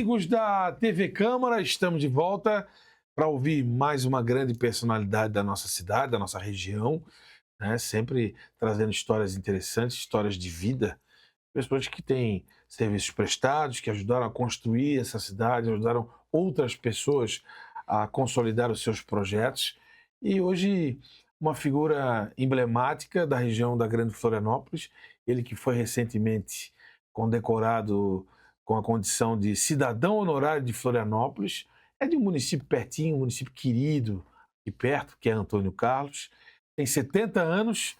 amigos da TV Câmara, estamos de volta para ouvir mais uma grande personalidade da nossa cidade, da nossa região, né? Sempre trazendo histórias interessantes, histórias de vida, pessoas que têm serviços prestados, que ajudaram a construir essa cidade, ajudaram outras pessoas a consolidar os seus projetos. E hoje, uma figura emblemática da região da Grande Florianópolis, ele que foi recentemente condecorado com a condição de cidadão honorário de Florianópolis, é de um município pertinho, um município querido, aqui perto, que é Antônio Carlos. Tem 70 anos,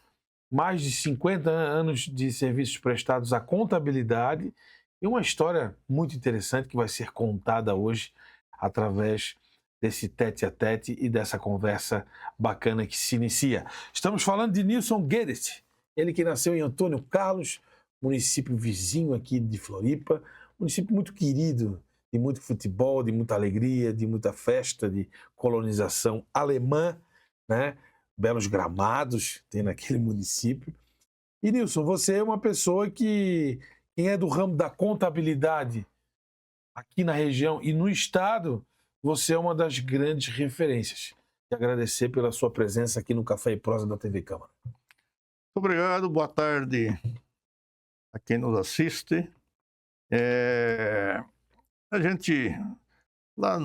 mais de 50 anos de serviços prestados à contabilidade e uma história muito interessante que vai ser contada hoje através desse tete-a-tete e dessa conversa bacana que se inicia. Estamos falando de Nilson Guedes, ele que nasceu em Antônio Carlos, município vizinho aqui de Floripa, município muito querido, de muito futebol, de muita alegria, de muita festa, de colonização alemã, né? Belos gramados tem naquele município. E Nilson, você é uma pessoa que, quem é do ramo da contabilidade aqui na região e no estado, você é uma das grandes referências. E agradecer pela sua presença aqui no Café e Prosa da TV Câmara. Muito obrigado, boa tarde a quem nos assiste. A gente, lá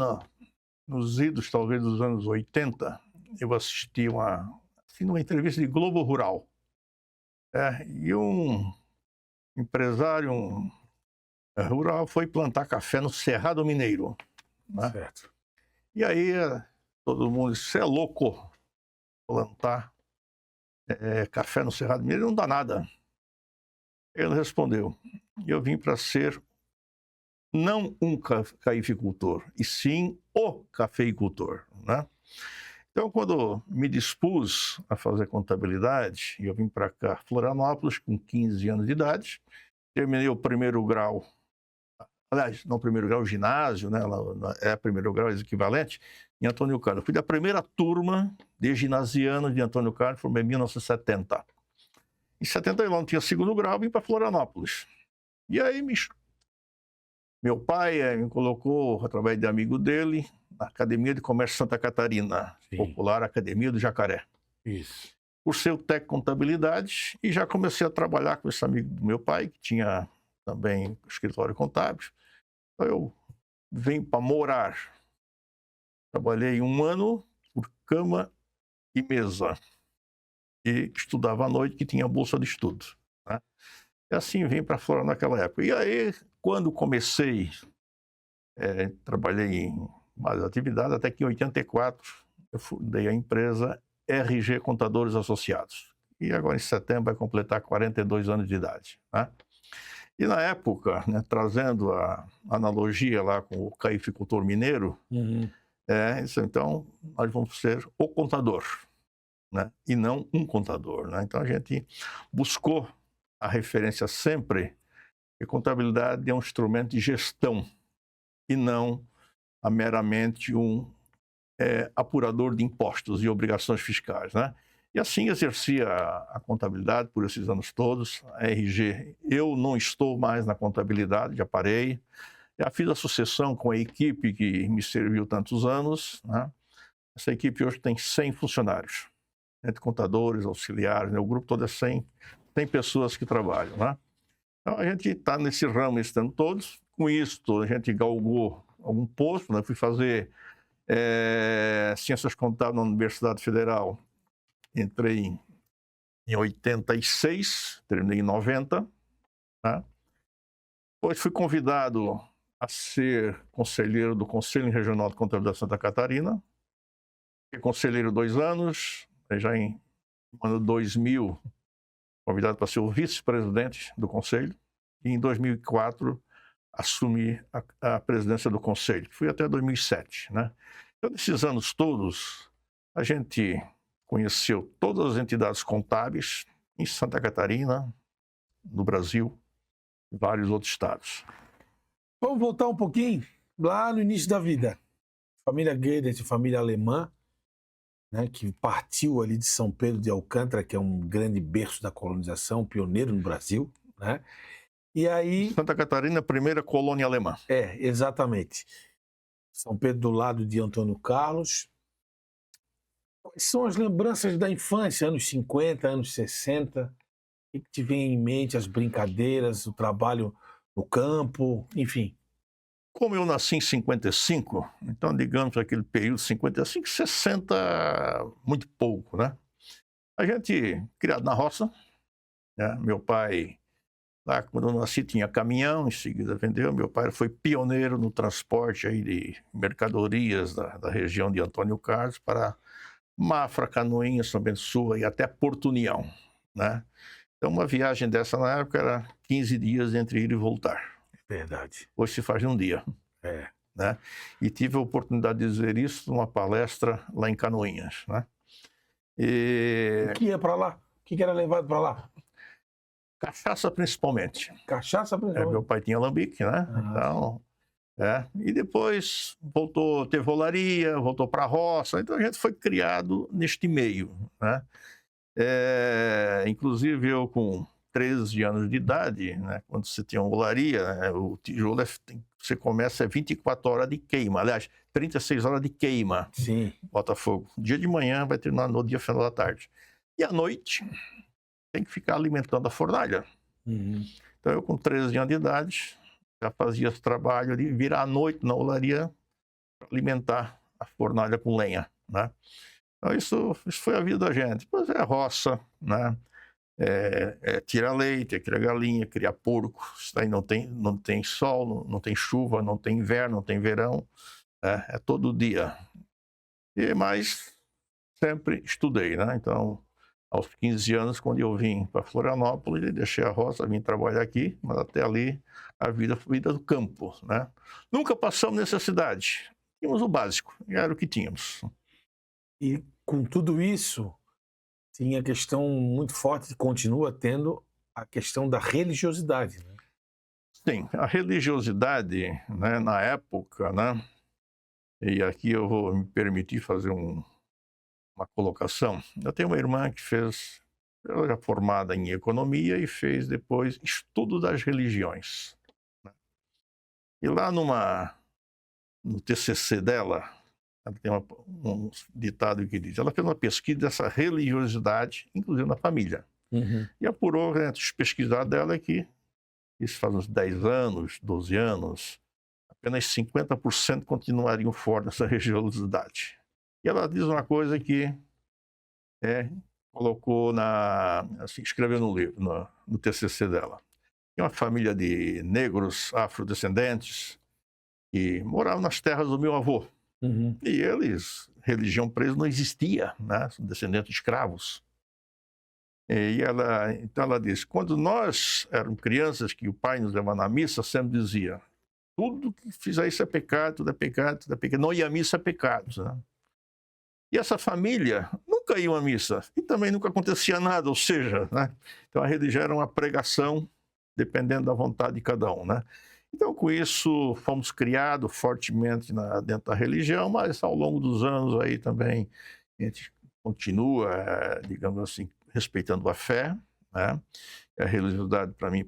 nos idos, talvez, dos anos 80, eu assisti numa entrevista de Globo Rural. E um empresário rural foi plantar café no Cerrado Mineiro. Né? Certo. E aí todo mundo disse, você é louco plantar café no Cerrado Mineiro? Não dá nada. Ele respondeu, eu vim para ser não um cafeicultor, e sim o cafeicultor. Né? Então, quando me dispus a fazer contabilidade, eu vim para cá, Florianópolis, com 15 anos de idade, terminei o primeiro grau, aliás, não o primeiro grau, o ginásio, né? Primeiro grau, é equivalente, em Antônio Carlos. Fui da primeira turma de ginasiano de Antônio Carlos, formei em 1970. Em 79 não tinha segundo grau, vim para Florianópolis. E aí meu pai me colocou, através de amigo dele, na Academia de Comércio Santa Catarina, Sim. popular Academia do Jacaré. Isso. Cursei o técnico em contabilidade e já comecei a trabalhar com esse amigo do meu pai, que tinha também escritório contábil. Então eu vim para morar. Trabalhei 1 ano por cama e mesa. E estudava à noite, que tinha bolsa de estudo. Né? E assim vim para fora naquela época. E aí, quando comecei, trabalhei em várias atividades, até que em 84 eu fundei a empresa RG Contadores Associados. E agora em setembro vai completar 42 anos de idade. Né? E na época, né, trazendo a analogia lá com o cafeicultor mineiro, então nós vamos ser o contador. Né? E não um contador. Né? Então a gente buscou a referência sempre que contabilidade é um instrumento de gestão e não meramente um apurador de impostos e obrigações fiscais. Né? E assim exercia a contabilidade por esses anos todos, a RG. Eu não estou mais na contabilidade, já parei. Já fiz a sucessão com a equipe que me serviu tantos anos. Né? Essa equipe hoje tem 100 funcionários. Entre contadores, auxiliares, né? O grupo todo é 100 pessoas que trabalham. Né? Então, a gente está nesse ramo esse ano todos. Com isso, a gente galgou algum posto. Né? Fui fazer Ciências Contábeis na Universidade Federal. Entrei em 86, terminei em 90. Né? Depois fui convidado a ser conselheiro do Conselho Regional de Contabilidade de Santa Catarina. Fui conselheiro 2 anos. Já no ano 2000, convidado para ser o vice-presidente do Conselho, e em 2004 assumi a presidência do Conselho, que fui até 2007. Né? Então, nesses anos todos, a gente conheceu todas as entidades contábeis em Santa Catarina, no Brasil, e vários outros estados. Vamos voltar um pouquinho lá no início da vida. Família Guedes, família alemã, né, que partiu ali de São Pedro de Alcântara, que é um grande berço da colonização, pioneiro no Brasil, né? E aí, Santa Catarina, primeira colônia alemã. exatamente. São Pedro do lado de Antônio Carlos. Quais são as lembranças da infância, anos 50, anos 60? O que te vem em mente, as brincadeiras, o trabalho no campo, enfim. Como eu nasci em 55, então, digamos, aquele período 55, 60, muito pouco, né? A gente, criado na roça, né? Meu pai, lá quando eu nasci, tinha caminhão, em seguida vendeu. Meu pai foi pioneiro no transporte aí de mercadorias da região de Antônio Carlos para Mafra, Canoinhas, São Bento do Sul e até Porto União, né? Então, uma viagem dessa na época era 15 dias entre ir e voltar. Verdade. Hoje se faz em um dia, É. né? E tive a oportunidade de dizer isso numa palestra lá em Canoinhas, né? O que ia para lá? O que era levado para lá? Cachaça, principalmente. Cachaça, Meu principalmente. pai tinha alambique, né? Então, e depois voltou, teve olaria, voltou para a roça. Então, a gente foi criado neste meio, né? Inclusive, eu com 13 anos de idade, né, quando você tinha uma olaria, né, o tijolo, você começa 24 horas de queima. Aliás, 36 horas de queima. Sim. Botafogo. Dia de manhã vai terminar no dia final da tarde. E à noite, tem que ficar alimentando a fornalha. Uhum. Então, eu com 13 anos de idade, já fazia esse trabalho de virar à noite na olaria para alimentar a fornalha com lenha, né? Então, isso foi a vida da gente. Depois é roça, né? Tirar leite, criar galinha, criar porco. Isso aí não tem sol, não tem chuva, não tem inverno, não tem verão. É todo dia. Mas sempre estudei, né? Então, aos 15 anos, quando eu vim para Florianópolis, deixei a roça, vim trabalhar aqui, mas até ali a vida foi vida do campo, né? Nunca passamos necessidade. Tínhamos o básico, e era o que tínhamos. E com tudo isso, tinha a questão muito forte, continua tendo a questão da religiosidade, né? Sim, a religiosidade, né, na época, né? E aqui eu vou me permitir fazer uma colocação. Eu tenho uma irmã que ela era formada em economia e fez depois estudo das religiões, né? E lá no TCC dela, ela tem um ditado que diz, ela fez uma pesquisa dessa religiosidade, inclusive na família. Uhum. E apurou, né, os pesquisados dela que isso faz uns 10 anos, 12 anos, apenas 50% continuariam fora dessa religiosidade. E ela diz uma coisa que colocou assim, escreveu no livro, no TCC dela. Tem uma família de negros afrodescendentes que moravam nas terras do meu avô. Uhum. E eles, religião presa não existia, né? São descendentes de escravos. Então ela diz, quando nós éramos crianças, que o pai nos levava na missa, sempre dizia, tudo que fizer isso é pecado, tudo é pecado, tudo é pecado. Não ir à missa é pecado, né? E essa família nunca ia à missa e também nunca acontecia nada, ou seja, né? Então a religião era uma pregação dependendo da vontade de cada um, né? Então com isso fomos criados fortemente dentro da religião, mas ao longo dos anos aí também a gente continua, digamos assim, respeitando a fé, né? A religiosidade para mim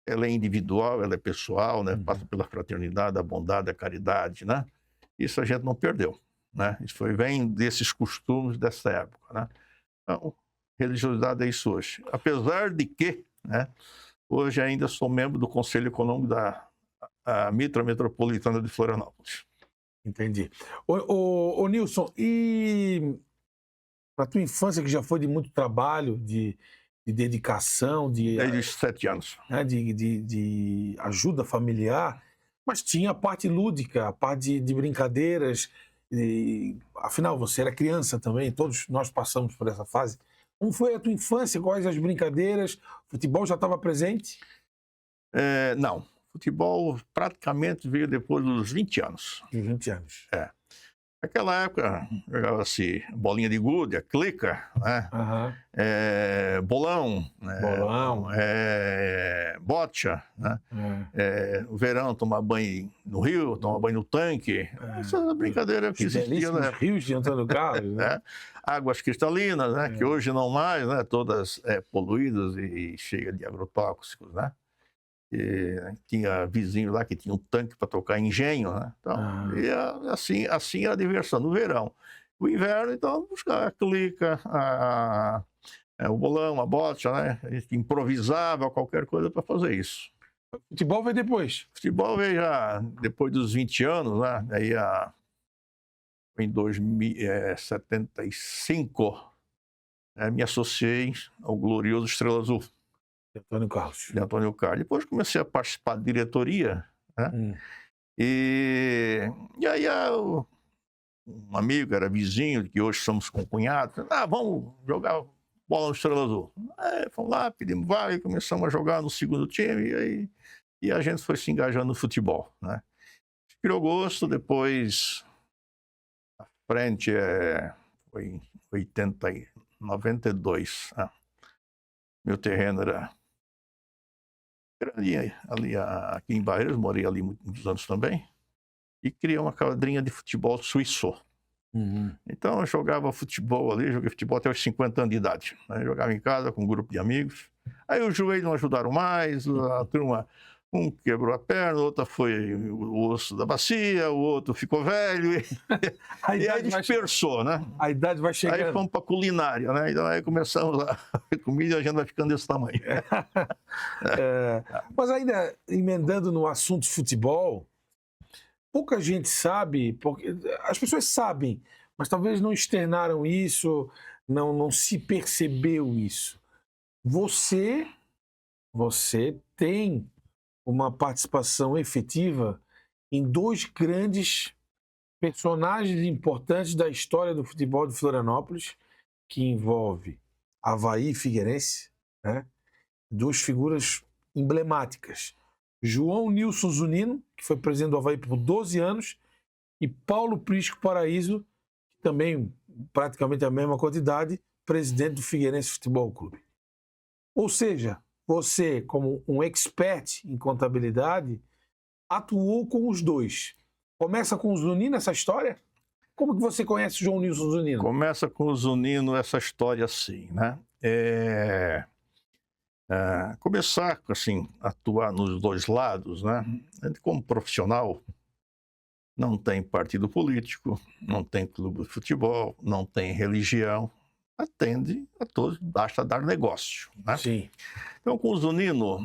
ela é individual, ela é pessoal, né? Passa pela fraternidade, a bondade, a caridade, né? Isso a gente não perdeu, né? Isso vem desses costumes dessa época, né? Então, religiosidade é isso hoje. Apesar de que, né, hoje ainda sou membro do Conselho Econômico da Mitra Metropolitana de Florianópolis. Entendi. Ô Nilson, e para tua infância, que já foi de muito trabalho, de dedicação, Desde os 7 anos. Né, de ajuda familiar, mas tinha a parte lúdica, a parte de brincadeiras. Afinal, você era criança também, todos nós passamos por essa fase. Como foi a tua infância? Quais as brincadeiras? Futebol já estava presente? Não. Futebol praticamente veio depois dos 20 anos. 20 anos. Naquela época, jogava-se bolinha de gude, a clica, né? Aham. Bolão, Bolão. bocha, né? É. No verão, tomar banho no rio, tomar banho no tanque. Essa brincadeira que Os existia, belíssimos né? rios de Antônio Carlos, né? Águas cristalinas, né? Que hoje não mais, né? Todas poluídas e cheias de agrotóxicos, né? E tinha vizinho lá que tinha um tanque para tocar engenho, né? Então, assim era a diversão no verão. O inverno, então, buscar a clica, o bolão, a bocha, né? A gente improvisava qualquer coisa para fazer isso. Futebol veio depois. Futebol veio já depois dos 20 anos, né? Aí em 1975, me associei ao glorioso Estrela Azul. De Antônio Carlos. De Antônio Carlos. Depois comecei a participar da diretoria, né? E aí um amigo, era vizinho, que hoje somos concunhados, vamos jogar bola no Estrela Azul. Fomos lá, pedimos vaga, começamos a jogar no segundo time, e a gente foi se engajando no futebol, né? Criou gosto, depois, à frente, foi em 92, meu terreno era grande ali aqui em Barreiros, morei ali muitos anos também, e criei uma quadrinha de futebol suíço. Então eu jogava futebol ali, joguei futebol até os 50 anos de idade, né? Jogava em casa com um grupo de amigos. Aí os joelhos não ajudaram mais, a turma, um quebrou a perna, o outro foi o osso da bacia, o outro ficou velho, e aí dispersou, né? A idade vai chegando. Aí fomos para culinária, né? Então aí começamos a comida e a gente vai ficando desse tamanho. Mas ainda, emendando no assunto de futebol, pouca gente sabe, porque as pessoas sabem, mas talvez não externaram isso, não se percebeu isso. Você tem uma participação efetiva em dois grandes personagens importantes da história do futebol de Florianópolis, que envolve Avaí e Figueirense, né? Duas figuras emblemáticas. João Nilson Zunino, que foi presidente do Avaí por 12 anos, e Paulo Prisco Paraíso, que também praticamente a mesma quantidade, presidente do Figueirense Futebol Clube. Ou seja, você, como um expert em contabilidade, atuou com os dois. Começa com o Zunino essa história? Como que você conhece o João Nilson Zunino? Começa com o Zunino essa história assim, né? Começar, assim, a atuar nos dois lados, né? Como profissional, não tem partido político, não tem clube de futebol, não tem religião, atende a todos, basta dar negócio, né? Sim. Então, com o Zunino,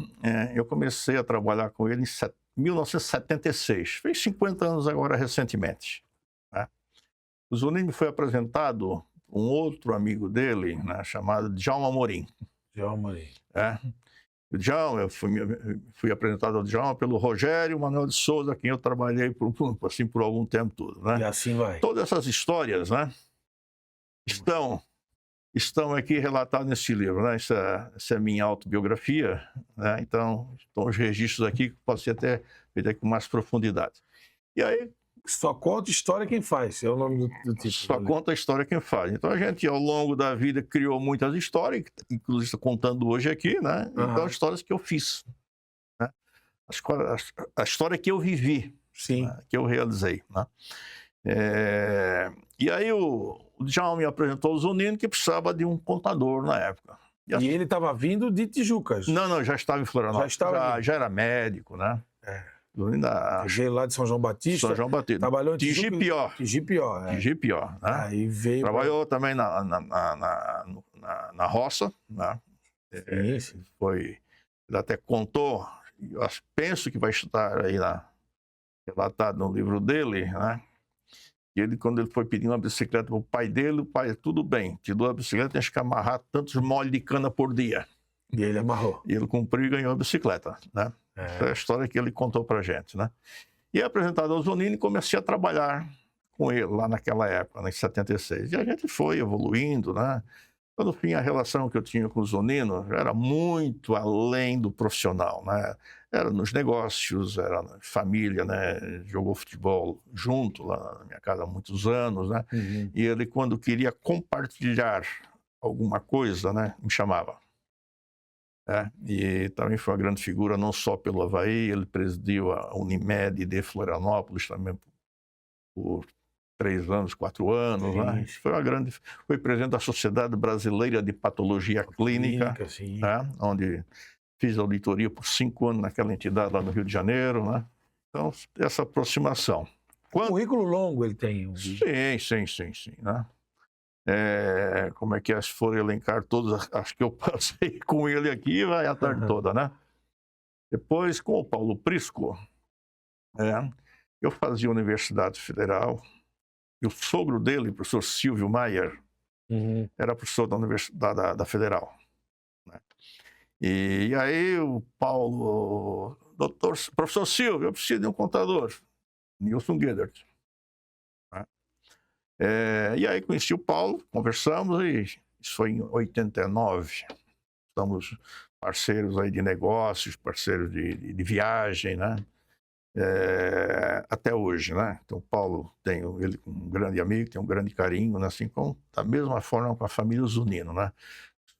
eu comecei a trabalhar com ele em 1976, fez 50 anos agora recentemente, né? O Zunino me foi apresentado um outro amigo dele, né, chamado Djalma Amorim. O Djalma, eu fui apresentado ao Djalma pelo Rogério Manuel de Souza, a quem eu trabalhei por algum tempo todo, né? E assim vai. Todas essas histórias, né, estão aqui relatadas nesse livro, né? Essa é a minha autobiografia, né? Então, estão os registros aqui que podem ser até feitos com mais profundidade. E aí, só conta história quem faz, é o nome do título. Só conta a história quem faz. Então a gente, ao longo da vida, criou muitas histórias, inclusive estou contando hoje aqui, né? Então, as histórias que eu fiz, né? A história que eu vivi, sim, né? Que eu realizei, né? E aí o Djalma me apresentou o Zunino, que precisava de um contador na época. E ele estava vindo de Tijucas. Não, já estava em Florianópolis. Já era médico, né? Veio lá de São João Batista. São João Batista. Trabalhou em Tijipió. Tijipió, né? Aí veio Trabalhou também na roça, né? Sim. Ele até contou, eu penso que vai estar aí relatado no livro dele, né? E ele, quando ele foi pedir uma bicicleta para o pai dele, o pai, tudo bem, te dou a bicicleta, tens que amarrar tantos molhos de cana por dia. E ele amarrou. E ele cumpriu e ganhou a bicicleta, né? Essa é a história que ele contou pra gente, né? E apresentado ao Zunino, e comecei a trabalhar com ele lá naquela época, em 76. E a gente foi evoluindo, né? Então, no fim, a relação que eu tinha com o Zunino era muito além do profissional, né? Era nos negócios, era na família, né? Jogou futebol junto lá na minha casa há muitos anos, né? Uhum. E ele, quando queria compartilhar alguma coisa, né? Me chamava. E também foi uma grande figura, não só pelo Avaí, ele presidiu a Unimed de Florianópolis também por 3 anos, 4 anos, né? Sim. Foi presidente da Sociedade Brasileira de Patologia Clínica, Sim. né? Onde fiz auditoria por 5 anos naquela entidade lá no Rio de Janeiro, né? Então, essa aproximação. Currículo longo ele tem. Sim, né? Como é que é? Se for elencar todos, acho que eu passei com ele aqui, vai a tarde toda, né? Depois, com o Paulo Prisco, eu fazia Universidade Federal, e o sogro dele, o professor Silvio Maier, era professor da Universidade da Federal. Né? E aí o Paulo, professor Silvio, eu preciso de um contador, Nilson Guedert. Né? E aí conheci o Paulo, conversamos, e isso foi em 89. Estamos parceiros aí de negócios, parceiros de viagem, né? Até hoje, né? Então, o Paulo, tenho ele como um grande amigo, tem um grande carinho, né? Assim como da mesma forma com a família Zunino, né?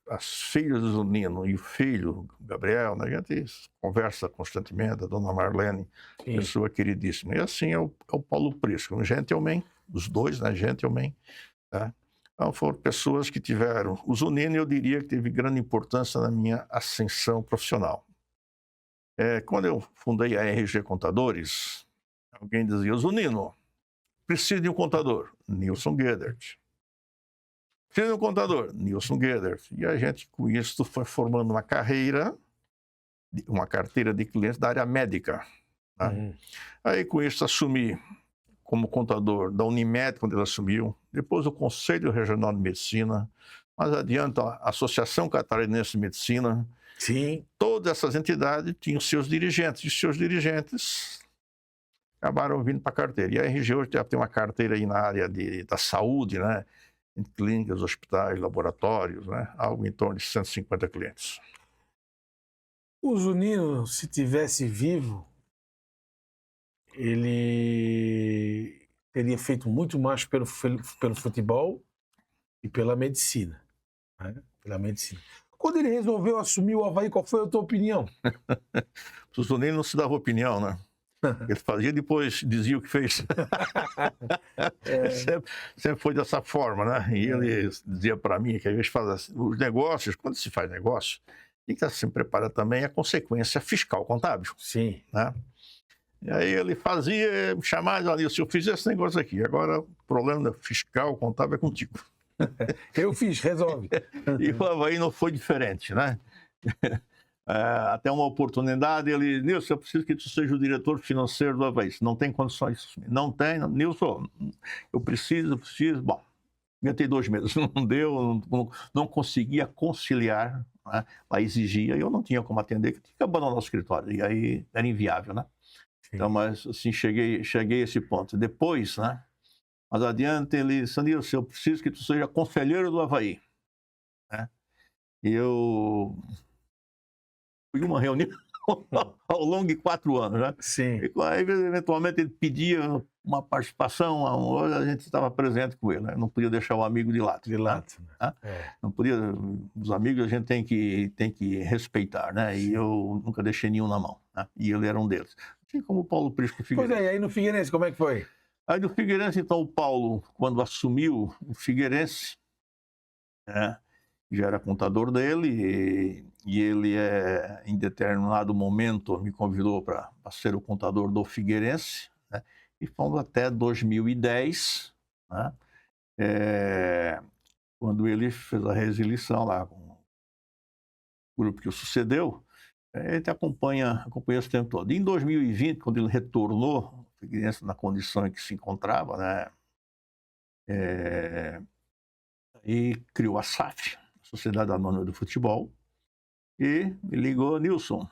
As filhas do Zunino e o filho, Gabriel, né? A gente conversa constantemente, a dona Marlene, pessoa queridíssima. E assim é o Paulo Prisco, um gentleman, os dois, né? Gentleman, né? Então, foram pessoas que tiveram... O Zunino, eu diria que teve grande importância na minha ascensão profissional. Quando eu fundei a RG Contadores, alguém dizia, Zunino, preciso de um contador. Nilson Guedert. Preciso de um contador. Nilson Guedert. E a gente, com isso, foi formando uma carteira de clientes da área médica. Né? Aí, com isso, assumi como contador da Unimed, quando ele assumiu. Depois, o Conselho Regional de Medicina. Mais adiante, a Associação Catarinense de Medicina. Sim. Todas essas entidades tinham seus dirigentes, e seus dirigentes acabaram vindo para a carteira. E a RG hoje já tem uma carteira aí na área da saúde, né? Em clínicas, hospitais, laboratórios, né? Algo em torno de 150 clientes. O Zunino, se tivesse vivo, ele teria feito muito mais pelo futebol e pela medicina. Né? Pela medicina. Quando ele resolveu assumir o Avaí, qual foi a tua opinião? O Zunino não se dava opinião, né? Ele fazia, depois dizia o que fez. Sempre foi dessa forma, né? E ele dizia para mim que às vezes faz assim, os negócios, quando se faz negócio, tem que estar sempre preparado também a consequência fiscal contábil. Sim. Né? E aí ele fazia, me chamava, olha, se eu fizer esse negócio aqui, agora o problema fiscal contábil é contigo. Eu fiz, resolve. E o Avaí não foi diferente, né? Até uma oportunidade, ele, Nilson, eu preciso que tu seja o diretor financeiro do Avaí. Não tem condições de assumir. Não tem, Nilson, eu preciso. Bom, aguentei 2 meses, não deu, não conseguia conciliar, né? Ela exigia, e eu não tinha como atender, tinha que abandonar o escritório, e aí era inviável, né? Sim. Então, mas assim, cheguei a esse ponto. Depois, né? Mas adiante, ele disse, Nilson, eu preciso que tu seja conselheiro do Avaí. Né? E eu fui uma reunião ao longo de 4 anos, né? Sim. E aí, eventualmente, ele pedia uma participação, a gente estava presente com ele, né? Não podia deixar o amigo de lado. De lado. Né? Não podia, os amigos a gente tem que respeitar, né? E eu nunca deixei nenhum na mão, né? E ele era um deles. Assim como o Paulo Prisco Figueirense. Pois é, e aí no Figueirense, como é que foi? Aí no Figueirense, então, o Paulo, quando assumiu o Figueirense, né, já era contador dele, e ele, em determinado momento, me convidou para ser o contador do Figueirense, né, e fomos até 2010, né, quando ele fez a resilição lá com o grupo que o sucedeu. Ele acompanha esse tempo todo. E em 2020, quando ele retornou, o Figueirense na condição em que se encontrava, né, e criou a SAF, Sociedade Anônima do Futebol, e me ligou, Nilson,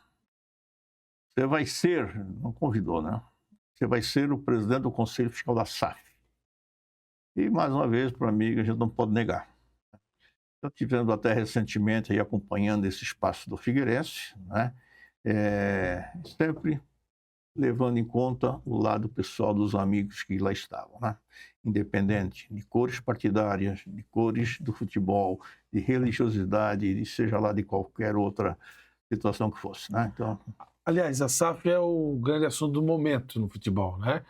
você vai ser, não convidou, né? Você vai ser o presidente do Conselho Fiscal da SAF. E, mais uma vez, para mim, a gente não pode negar. tivemos até recentemente aí acompanhando esse espaço do Figueirense, né? Sempre levando em conta o lado pessoal dos amigos que lá estavam, né? Independente de cores partidárias, de cores do futebol, de religiosidade, de seja lá de qualquer outra situação que fosse, né? Então, Aliás, a SAF é o grande assunto do momento no futebol, né?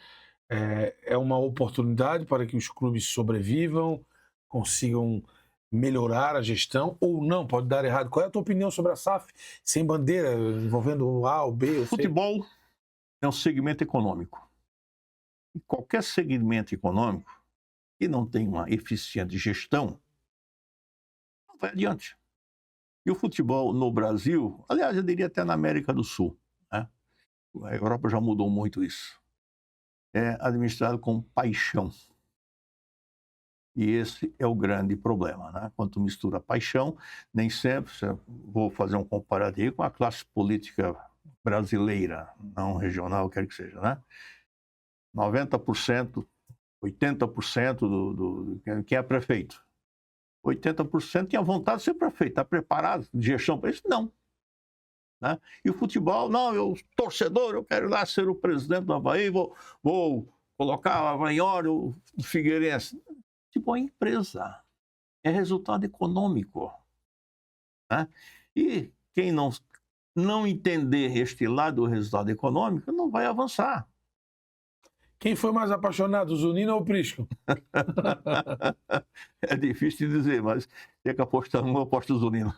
É uma oportunidade para que os clubes sobrevivam, consigam melhorar a gestão ou não, pode dar errado. Qual é a tua opinião sobre a SAF sem bandeira, envolvendo o A, o B, o C? futebol é um segmento econômico. E qualquer segmento econômico que não tem uma eficiente gestão não vai adiante. E o futebol no Brasil, aliás, eu diria até na América do Sul, né? A Europa já mudou muito isso. É administrado com paixão. E esse é o grande problema, né? Quando tu mistura paixão, nem sempre, vou fazer um comparativo com a classe política brasileira, não regional, quer que seja, né? 90%, 80% do quem é prefeito. 80% tinha vontade de ser prefeito, está preparado de gestão para isso? Não. Né? E o futebol, não, eu torcedor, eu quero ir lá ser o presidente do Avaí, vou colocar o Havaiano, o Figueirense. Futebol é empresa, é resultado econômico. Né? E quem não entender este lado do resultado econômico não vai avançar. Quem foi mais apaixonado, o Zunino ou o Prisco? É difícil de dizer, mas tem que apostar um, eu aposto o Zunino.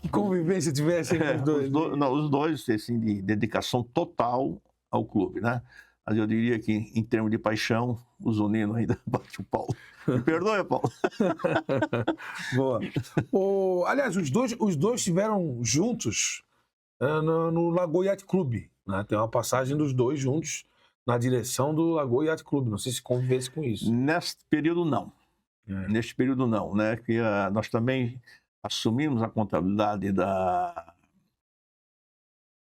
Que convivência tivesse entre os dois. Os dois, assim, de dedicação total ao clube, né? Mas eu diria que, em termos de paixão, o Zunino ainda bate o Paulo. Me perdoe, Paulo. Boa. Aliás, os dois estiveram juntos no Lagoa Yacht Club. Né? Tem uma passagem dos dois juntos na direção do Lagoa Yacht Club. Não sei se convivesse com isso. Neste período, não. Neste período, não. Né? Que, nós também assumimos a contabilidade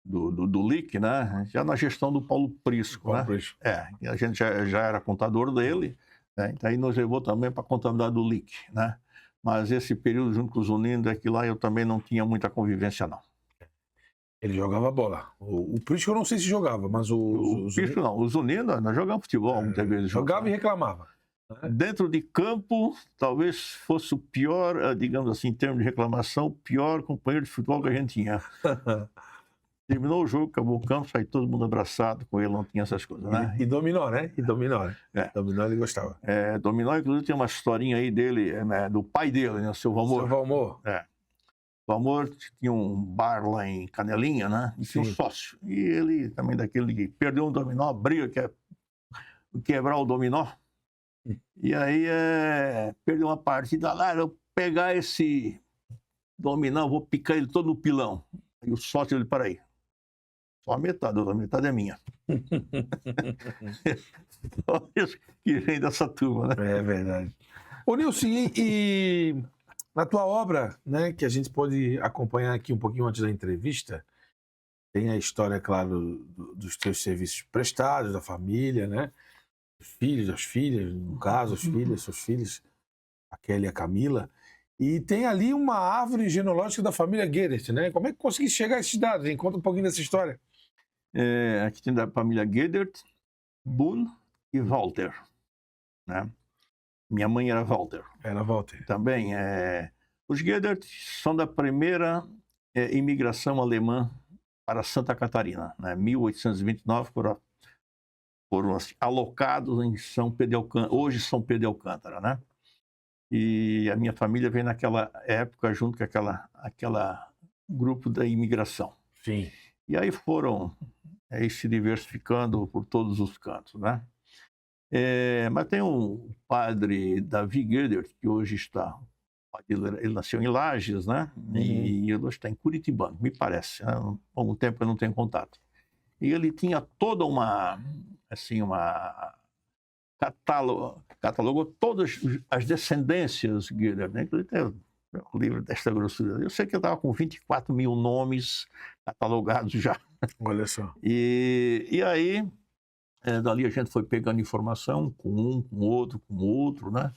do LIC, né? Já na gestão do Paulo Prisco. Né? A gente já era contador dele, né? Então aí nos levou também para a contabilidade do LIC. Né? Mas esse período, junto com os Unidos, é que lá eu também não tinha muita convivência, não. Ele jogava bola. O Prisco eu não sei se jogava, mas o Prisco não. Os Unidos, nós jogamos futebol muitas vezes. Jogava e reclamava. Dentro de campo, talvez fosse o pior, digamos assim, em termos de reclamação, o pior companheiro de futebol que a gente tinha. Terminou o jogo, acabou o campo, saiu todo mundo abraçado com ele, não tinha essas coisas, né? E dominó, né? Dominó ele gostava. Dominó, inclusive, tem uma historinha aí dele, do pai dele, né? O seu Valmor. Seu Valmor. O Valmor tinha um bar lá em Canelinha, né? E tinha um sócio. E ele também daquele que perdeu um dominó, briga, quer quebrar o dominó. E aí perdeu uma partida lá, eu pegar esse dominó, vou picar ele todo no pilão. Aí o sócio ele, para aí. Só a metade, a outra metade é minha. Só isso que vem dessa turma, né? É verdade. Ô Nilson, e na tua obra, né, que a gente pode acompanhar aqui um pouquinho antes da entrevista, tem a história, claro, dos teus serviços prestados, da família, né? Os filhos, as filhas, no caso, as filhas, seus filhos, a Kelly e a Camila. E tem ali uma árvore genealógica da família Guedert, né? Como é que conseguiste chegar a esses dados? Hein? Conta um pouquinho dessa história. Aqui tem da família Guedert, Boone e Walter. Né? Minha mãe era Walter. Era Walter. Também. Os Guedert são da primeira imigração alemã para Santa Catarina. Né? 1829 foram assim, alocados em São Pedro de Alcântara, hoje São Pedro de Alcântara, né? E a minha família veio naquela época junto com aquela grupo da imigração. Sim. E aí foram se diversificando por todos os cantos, né? Mas tem um padre, Davi Guedert, que hoje está... Ele nasceu em Lages, né? E ele hoje está em Curitibano, me parece. Né? Há algum tempo eu não tenho contato. E ele tinha toda catalogou todas as descendências Guedert, né? Ele tem um livro desta grossura. Eu sei que ele estava com 24 mil nomes catalogados já. Olha só. E aí, dali a gente foi pegando informação com um, com outro, né?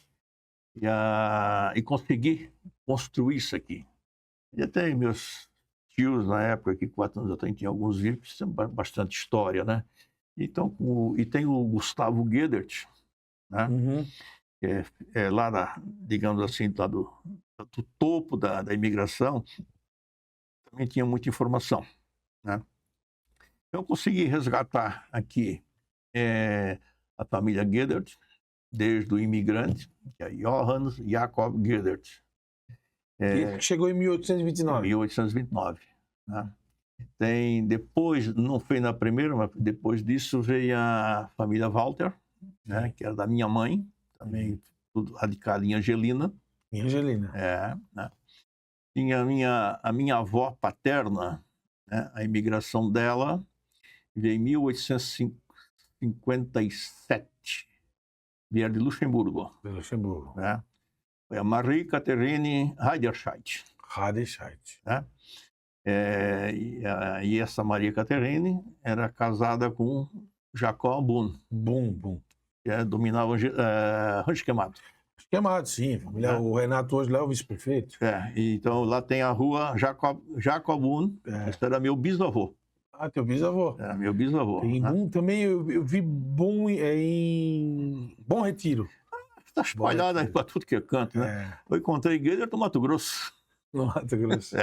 e consegui construir isso aqui. E até meus tios, na época, que 4 anos atrás, tinha alguns livros que são bastante história, né? Então, e tem o Gustavo Gedert, né? Uhum. Lá, digamos assim, lá do topo da imigração, também tinha muita informação, né? Eu consegui resgatar aqui a família Gedert, desde o imigrante, que é Johannes Jacob Gedert. Que chegou em 1829. 1829. Né? Depois, não foi na primeira, mas depois disso veio a família Walter, né, que era da minha mãe, também tudo radicado em Angelina. Em Angelina. Né? Tinha a minha avó paterna, né, a imigração dela veio em 1857, vieram de Luxemburgo. De Luxemburgo. Né? Foi a Marie Catherine Heiderscheid. Heiderscheid. Né? E essa Maria Catherine era casada com Jacob Boon. Boom. Que dominava Rancho Queimado. Queimado, sim. Família, o Renato hoje lá é o vice-prefeito. Então lá tem a rua Jacob Boon. Esse era meu bisavô. Ah, teu bisavô. Meu bisavô. Tem Boom também, eu vi Boom em Bom Retiro. Está espalhado aí para tudo que é canto, né? Eu encontrei Guilherme no Mato Grosso. No Mato Grosso.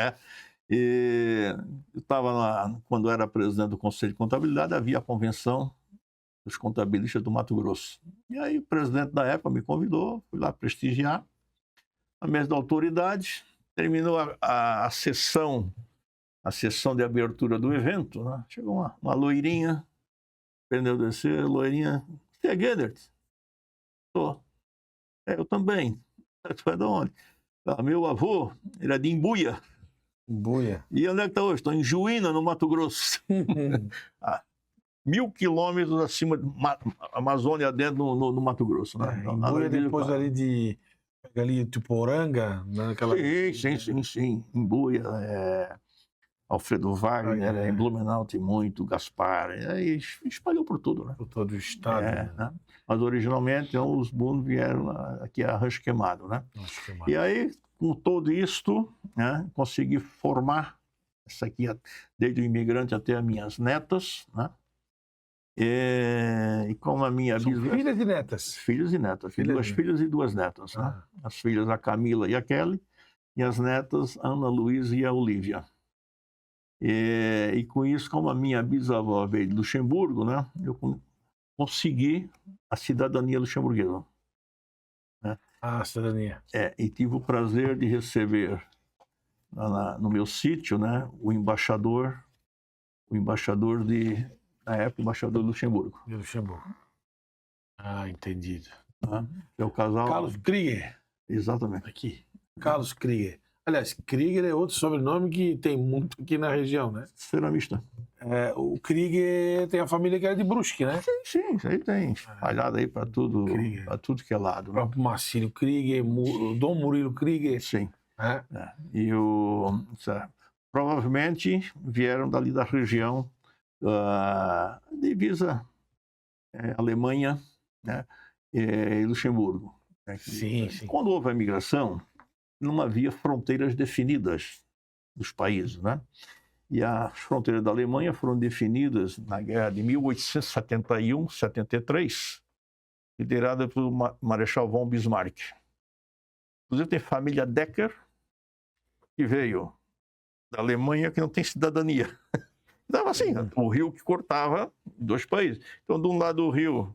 E eu estava lá, quando era presidente do Conselho de Contabilidade, havia a convenção dos contabilistas do Mato Grosso. E aí o presidente da época me convidou, fui lá prestigiar a mesa da autoridade, terminou a sessão de abertura do evento, né? Chegou uma loirinha, aprendeu a descer, loirinha, você é Gedert? Tô. Eu também. Tu é de onde? Meu avô, ele é de Imbuia. Imbuia. E onde é que está hoje? Estou em Juína, no Mato Grosso. 1.000 quilômetros acima da Amazônia, dentro no Mato Grosso. Né? Imbuia depois ali de... Ali, tipo, Oranga, naquela... Sim. Imbuia, Alfredo Wagner, em Blumenau tem muito, Gaspar, e espalhou por tudo, né? Por todo o estado. Né? Mas originalmente os Boon vieram aqui a Rancho Queimado, né? E aí, com todo isto, né, consegui formar isso aqui, desde o imigrante até as minhas netas, né? E como a minha bisavó... Filhas e netas? Filhos e netas. Duas filhas e 2 netas. Né? As filhas, a Camila e a Kelly, e as netas, a Ana Luísa e a Olívia. E com isso, como a minha bisavó veio de Luxemburgo, né, eu consegui a cidadania luxemburguesa. Né? A cidadania. E tive o prazer de receber no meu sítio, né, o embaixador na época, o embaixador de Luxemburgo. De Luxemburgo. Entendido. É o casal... Carlos Krieger. Exatamente. Aqui. Carlos Krieger. Aliás, Krieger é outro sobrenome que tem muito aqui na região, né? Ceramista. O Krieger tem a família que era de Brusque, né? Sim, isso aí tem espalhado aí para tudo que é lado. O próprio Marcílio Krieger, Dom Murilo Krieger. Sim. E provavelmente vieram dali da região divisa Alemanha, né, e Luxemburgo. Né? Sim. Quando houve a imigração, não havia fronteiras definidas dos países, né? E as fronteiras da Alemanha foram definidas na guerra de 1871-73, liderada pelo Marechal von Bismarck. Inclusive tem família Decker, que veio da Alemanha, que não tem cidadania. Então, assim, o rio que cortava 2 países. Então, de um lado do rio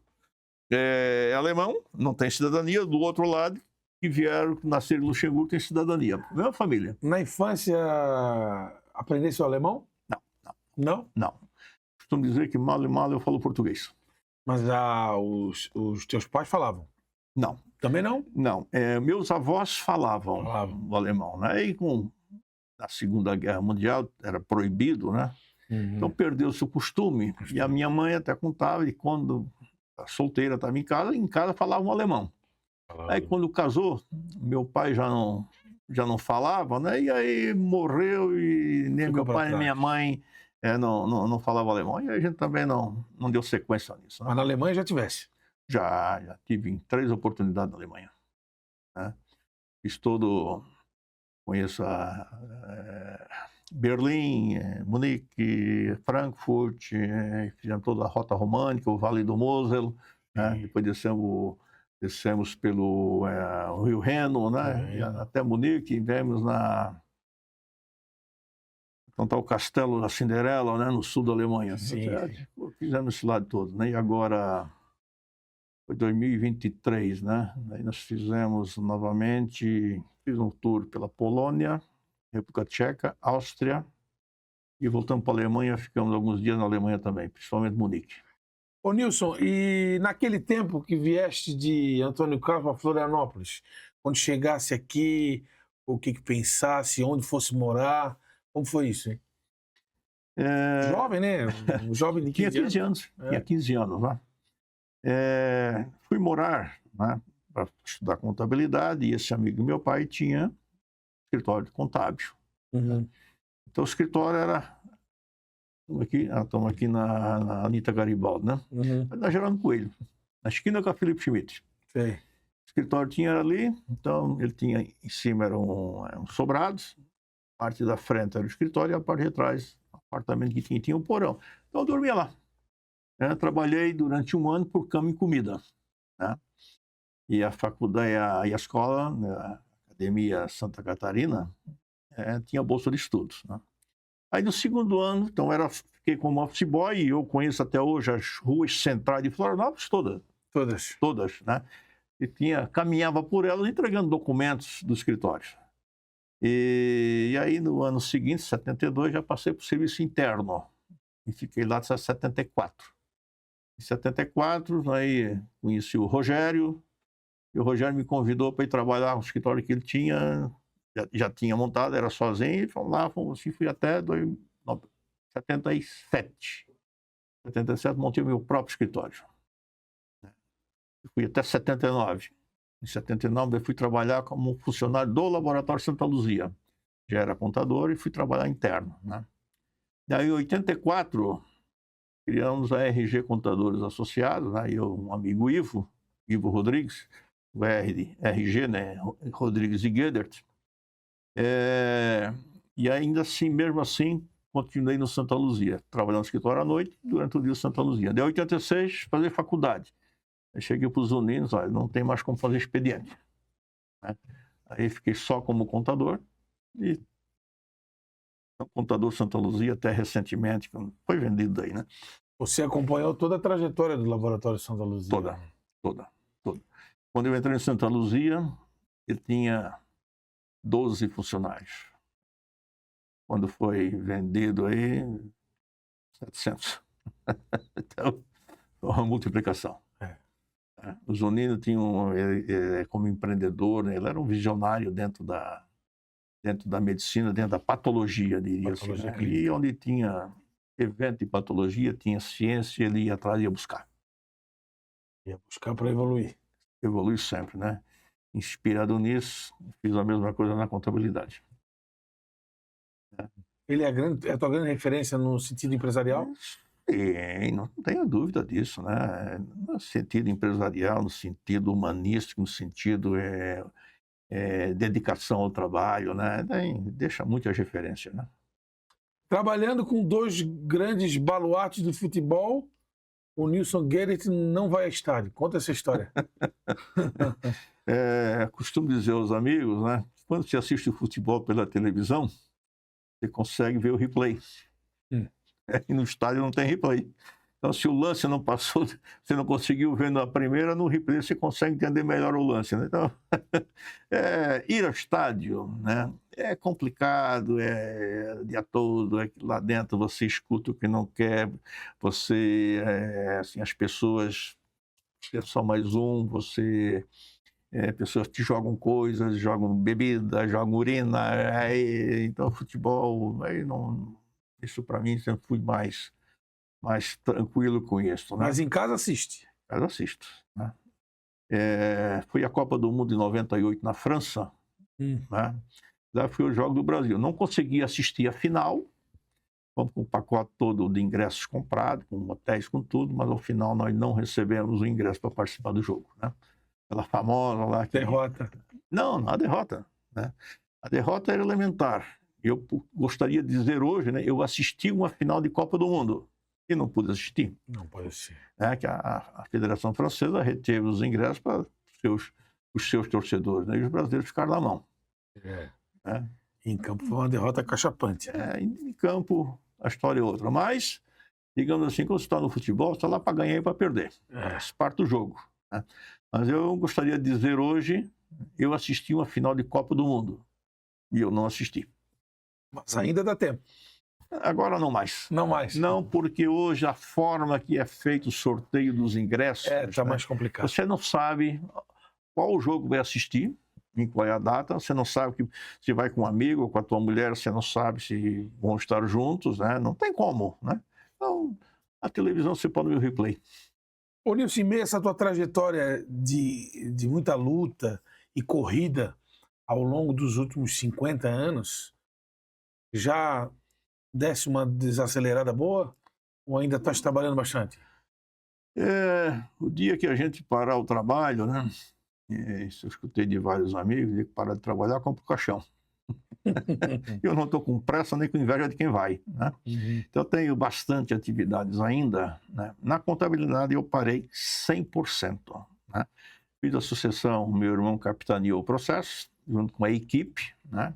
é alemão, não tem cidadania, do outro lado, que vieram, nasceram em Luxemburgo, tem cidadania. Mesma família. Na infância, aprendesse o alemão? Não? Não. Costumo dizer que mal e mal eu falo português. Mas os teus pais falavam? Não. Também não? Não. Meus avós falavam o alemão, né? E na Segunda Guerra Mundial era proibido, né? Uhum. Então perdeu-se o costume. E a minha mãe até contava, e quando a solteira estava em casa falava um alemão. Aí quando casou, meu pai já não falava, né? E aí morreu e nem meu pai nem minha mãe não falavam alemão. E a gente também não deu sequência nisso. Né? Mas na Alemanha já tivesse? Já tive em 3 oportunidades na Alemanha. né? Fiz todo, conheço Berlim, Munique, Frankfurt, fizemos toda a rota românica, o Vale do Mosel, né? Depois descemos pelo Rio Reno, né? Até Munique, viemos então tá o Castelo da Cinderela, né? No sul da Alemanha. Sim. Fizemos esse lado todo, né? E agora foi 2023, né? Aí nós fizemos novamente, fiz um tour pela Polônia, República Tcheca, Áustria, e voltamos para a Alemanha, ficamos alguns dias na Alemanha também, principalmente Munique. Ô Nilson, e naquele tempo que vieste de Antônio Carlos para Florianópolis, quando chegasse aqui, o que pensasse, onde fosse morar, como foi isso, hein? Jovem, né? Um jovem de 15 tinha 15 anos. Tinha 15 anos, né? Fui morar, né, para estudar contabilidade, e esse amigo do meu pai tinha escritório contábil. Uhum. Então o escritório era... Estamos aqui na Anita Garibaldi, né? Uhum. Na Gerando Coelho, na esquina com a Felipe Schmidt. Sei. O escritório tinha ali, então ele tinha em cima eram sobrados, a parte da frente era o escritório e a parte de trás, o apartamento que tinha um porão. Então eu dormia lá. Trabalhei durante 1 ano por cama e comida, né? E a faculdade e a escola, né, a Academia Santa Catarina, tinha bolsa de estudos, né? Aí no segundo ano, então fiquei como office boy, e eu conheço até hoje as ruas centrais de Florianópolis todas, né? E caminhava por elas entregando documentos do escritório. E aí no ano seguinte, 72, já passei para o serviço interno e fiquei lá até 74. Em 74, aí conheci o Rogério, e o Rogério me convidou para ir trabalhar no escritório que ele tinha, já tinha montado, era sozinho, e fomos lá, fui até 77. 77 montei o meu próprio escritório. Fui até 79. Em 79 eu fui trabalhar como funcionário do Laboratório Santa Luzia. Já era contador e fui trabalhar interno, né? Daí em 84 criamos a RG Contadores Associados, né? Eu, um amigo Ivo Rodrigues, o RG, né? Rodrigues e Guedert. E ainda assim, mesmo assim, continuei no Santa Luzia, trabalhando no escritório à noite, durante o dia no Santa Luzia. Daí em 86, fazer faculdade. Aí cheguei para os Unidos, olha, não tem mais como fazer expediente, né? Aí fiquei só como contador, e o contador Santa Luzia até recentemente, foi vendido aí, né? Você acompanhou toda a trajetória do Laboratório Santa Luzia? Toda. Quando eu entrei em Santa Luzia, ele tinha 12 funcionários. Quando foi vendido aí, 700. Então, foi uma multiplicação. O Zonino tinha como empreendedor, né? Ele era um visionário dentro da medicina, dentro da patologia, diria assim, né? E onde tinha evento de patologia, tinha ciência, ele ia atrás e ia buscar. Ia buscar para evoluir. Evolui sempre, né? Inspirado nisso, fiz a mesma coisa na contabilidade. Ele é a tua grande referência no sentido empresarial? Sim, não tenho dúvida disso, né? No sentido empresarial, no sentido humanístico, no sentido dedicação ao trabalho, né? Deixa muitas referências, né? Trabalhando com 2 grandes baluartes do futebol, o Nilson Guedet não vai a estádio. Conta essa história. Costumo dizer aos amigos, né? Quando você assiste o futebol pela televisão, você consegue ver o replay. E no estádio não tem replay. Então, se o lance não passou, você não conseguiu ver na primeira, no replay você consegue entender melhor o lance, né? Então, ir ao estádio, né? É complicado, o dia todo, lá dentro você escuta o que não quer, você, assim, as pessoas, é só mais um, pessoas te jogam coisas, jogam bebida, jogam urina, então futebol, isso para mim sempre fui mais tranquilo com isso, né? Mas em casa assiste? Mas assisto, né? Foi a Copa do Mundo em 98 na França, né? Lá foi o Jogo do Brasil. Não consegui assistir a final, com o pacote todo de ingressos comprados, com hotéis, com tudo, mas ao final nós não recebemos o ingresso para participar do jogo, né? Aquela famosa lá... Derrota. Não, a derrota, né? A derrota era elementar. Eu gostaria de dizer hoje, né? Eu assisti uma final de Copa do Mundo e não pude assistir. Não pode ser. Né? Que a Federação Francesa reteve os ingressos para os seus torcedores, né? E os brasileiros ficaram na mão. É. Né? Em campo foi uma derrota cachapante. Em campo, a história é outra. Mas, digamos assim, quando você está no futebol, você está lá para ganhar e para perder. Faz parte do jogo. Né? Mas eu gostaria de dizer hoje, eu assisti uma final de Copa do Mundo. E eu não assisti. Mas ainda dá tempo. Agora não mais. Não mais. Não, porque hoje a forma que é feito o sorteio dos ingressos... Tá né? mais complicado. Você não sabe qual jogo vai assistir, em qual é a data, você não sabe que se vai com um amigo ou com a tua mulher, você não sabe se vão estar juntos, né? Não tem como, né? Então, a televisão você pode ver o replay. Ô, Nilson, em meio a essa tua trajetória de muita luta e corrida ao longo dos últimos 50 anos, já desse uma desacelerada boa? Ou ainda estás trabalhando bastante? O dia que a gente parar o trabalho, né? Isso eu escutei de vários amigos, de parar de trabalhar, compra o caixão. Eu não estou com pressa nem com inveja de quem vai, né? Então eu tenho bastante atividades ainda, né? Na contabilidade eu parei 100%, né? Fiz a sucessão, meu irmão capitaneou o processo, junto com a equipe, né?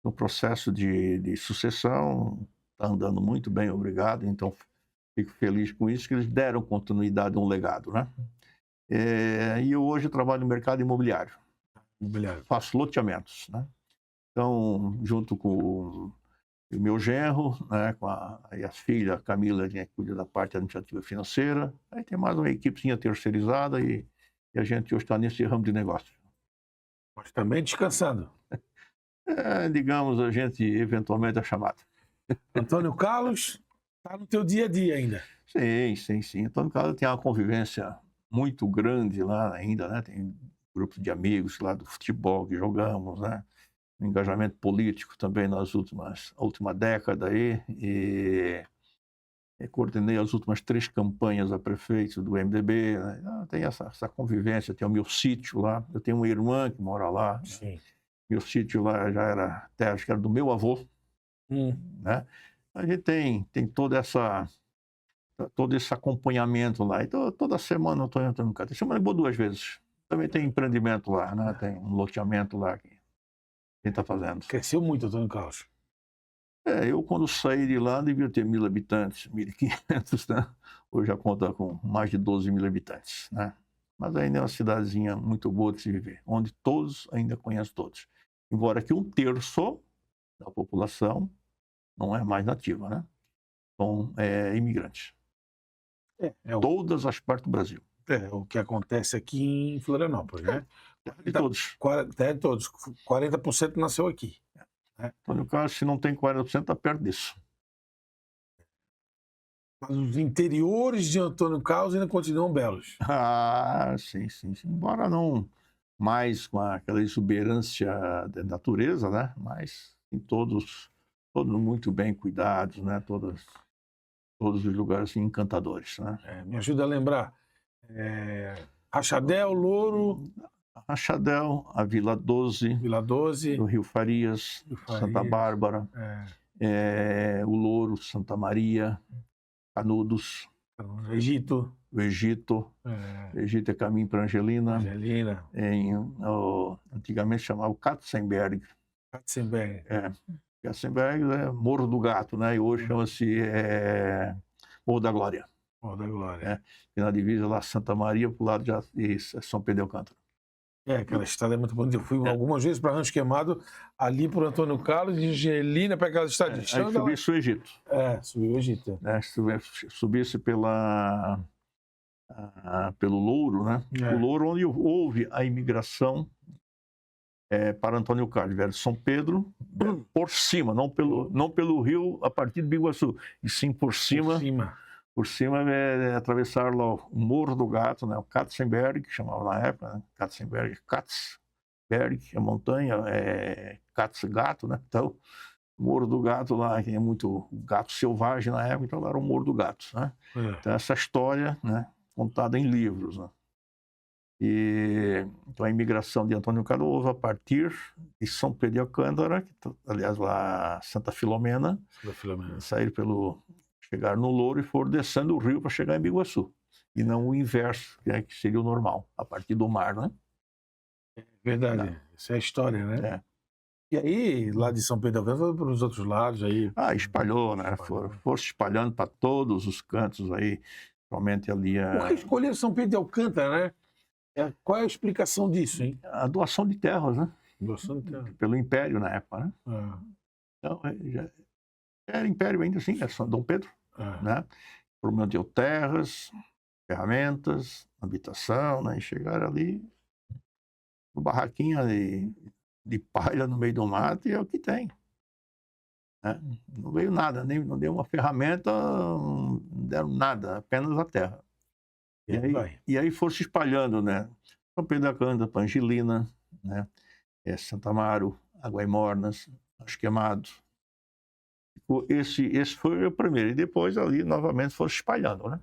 No processo de sucessão, está andando muito bem, obrigado, então fico feliz com isso, que eles deram continuidade a um legado, né? E eu hoje trabalho no mercado imobiliário. Faço loteamentos, né? Então, junto com o meu genro, né, com a filha, a Camila, que cuida da parte administrativa financeira, aí tem mais uma equipezinha terceirizada e a gente hoje está nesse ramo de negócio. Mas também descansando. Digamos, a gente eventualmente é chamado. Antônio Carlos está no teu dia a dia ainda. Sim. Antônio Carlos tem uma convivência muito grande lá ainda, né? Tem grupos de amigos lá do futebol que jogamos, né? Engajamento político também na última década aí, e coordenei as últimas 3 campanhas a prefeito do MDB, né? Tem essa convivência, tem o meu sítio lá, eu tenho uma irmã que mora lá, Sim. Né? Meu sítio lá já era terra, acho que era do meu avô, né? A gente tem todo esse acompanhamento lá, então toda semana eu estou entrando no carro, semana eu vou 2 vezes, também tem empreendimento lá, né? Tem um loteamento lá que a gente está fazendo. Cresceu muito, Antônio Carlos. Eu quando saí de lá devia ter 1.000 habitantes, 1.500, né? Hoje já conta com mais de 12 mil habitantes, né? Mas ainda é uma cidadezinha muito boa de se viver, onde todos ainda conhecem todos. Embora que 1/3 da população não é mais nativa, né? São imigrantes. Todas as partes do Brasil. O que acontece aqui em Florianópolis, né? De todos. De todos. 40% nasceu aqui. Antônio Carlos, se não tem 40%, está perto disso. Mas os interiores de Antônio Carlos ainda continuam belos. Sim. Embora não mais com aquela exuberância da natureza, né? Mas em todos muito bem cuidados, né? Todos os lugares encantadores, né? Me ajuda a lembrar. Rachadel, Louro... Rachadel, a Vila 12, o Rio Farias, Santa Bárbara, o Louro, Santa Maria, Canudos, o Egito. O Egito é caminho para Angelina. Antigamente chamava Katzenberg. Katzenberg é Morro do Gato, né? E hoje chama-se Morro da Glória. E na divisa lá, Santa Maria, para o lado de São Pedro de Alcântara. Aquela estrada é muito bonita. Eu fui algumas vezes para Rancho Queimado, ali por Antônio Carlos, de Angelina, para aquela estrada de chão. Aí subisse o Egito. Subiu o Egito. Subisse pelo Louro, né? O Louro, onde houve a imigração para Antônio Carlos, velho São Pedro, por cima, não pelo rio a partir de Biguaçu, e sim por cima. Por cima atravessar lá o Morro do Gato, né? O Katzenberg, que chamava na época, né? Katzenberg, a montanha, Katz, gato, né? Então, o Morro do Gato lá, que é muito gato selvagem na época, então lá era o Morro do Gato, né? Então, essa história, né? Contada em livros, né? E então a imigração de Antônio Caro houve a partir de São Pedro de Alcântara, aliás, lá Santa Filomena, Da Filomena. chegaram no Louro e foram descendo o rio para chegar em Biguaçu. E não o inverso, né, que seria o normal, a partir do mar, né? Verdade, essa é a história, né? É. E aí, lá de São Pedro da Alcântara, para os outros lados aí. Espalhou, né? Foram se espalhando para todos os cantos aí, somente ali Por que escolher São Pedro de Alcântara, né? Qual é a explicação disso, hein? a doação de terras, né? Doação de terra. Pelo Império na época, né? Ah, Então, já era Império ainda assim, era São Dom Pedro, ah. né? Prometeu terras, ferramentas, habitação, né? E chegaram ali, uma barraquinha de palha no meio do mato e é o que tem. Né? Não veio nada, nem não deu uma ferramenta, não deram nada, apenas a terra. E aí foram se espalhando, né? São Pedro da Alcântara, Pangilina, né? Santa Amaro, Aguaimornas, Queimado. Esse foi o primeiro. E depois ali, novamente, foram se espalhando, né?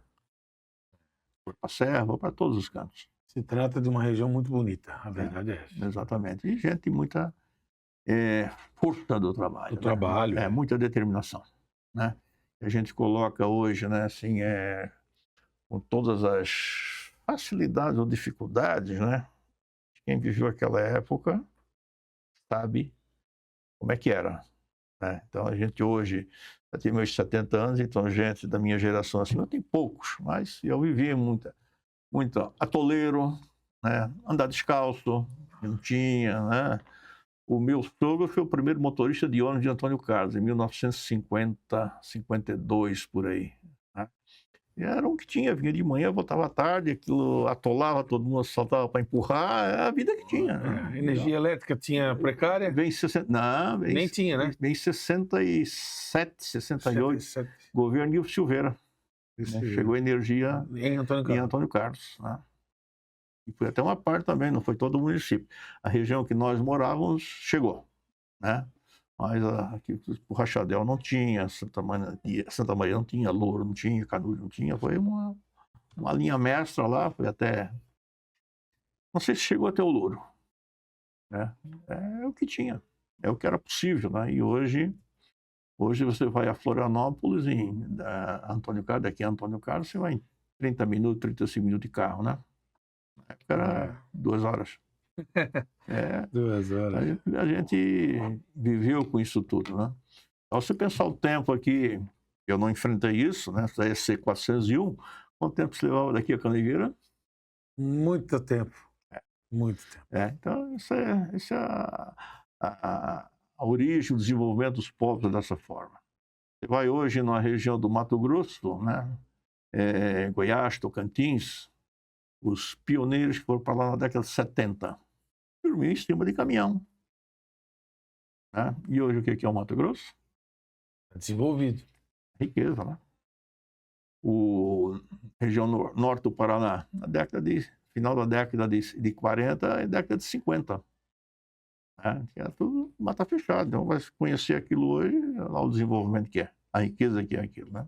Foi para a Serra, para todos os cantos. Se trata de uma região muito bonita, a verdade é essa. Exatamente. E gente de muita força do trabalho. Do trabalho. Muita determinação, né? A gente coloca hoje, né, assim, com todas as facilidades ou dificuldades, né? Quem viveu aquela época sabe como é que era, né? Então, a gente hoje, já tem meus 70 anos, então gente da minha geração assim, eu tenho poucos, mas eu vivi muito atoleiro, né? Andar descalço, não tinha, né? O meu sogro foi o primeiro motorista de ônibus de Antônio Carlos, em 1950, 52, por aí. Né? E era um que vinha de manhã, voltava à tarde, aquilo atolava, todo mundo saltava para empurrar, é a vida que tinha. Né? Energia elétrica tinha precária? Vem em 60, não, nem tinha, né? Vem em 67, 68, 77. governo Nilson Silveira. Né? Chegou energia em Antônio Carlos. Né? E foi até uma parte também, não foi todo o município. A região que nós morávamos chegou, né? Mas aqui o Rachadel não tinha, Santa Maria não tinha, Louro não tinha, Canúrio não tinha. Foi uma linha mestra lá, foi até... Não sei se chegou até o Louro. Né? É o que tinha, é o que era possível, né? E hoje você vai a Florianópolis, daqui a Antônio Carlos, você vai em 30 minutos, 35 minutos de carro, né? Na época era 2 horas. 2 horas. A gente viveu com isso tudo, né? Então, se pensar o tempo aqui, eu não enfrentei isso, né? Da EC 401, quanto tempo você levava daqui a Canivira? Muito tempo. Muito tempo. Então, isso é a origem, o desenvolvimento dos povos dessa forma. Você vai hoje na região do Mato Grosso, né? Goiás, Tocantins, os pioneiros que foram para lá na década de 70, dormiam em cima de caminhão. Né? E hoje o que é o Mato Grosso? Desenvolvido. Riqueza, né? Região norte do Paraná, final da década de 40 e década de 50. Né? Que é tudo mata fechada. Então vai conhecer aquilo hoje, lá o desenvolvimento que é, a riqueza que é aquilo, né?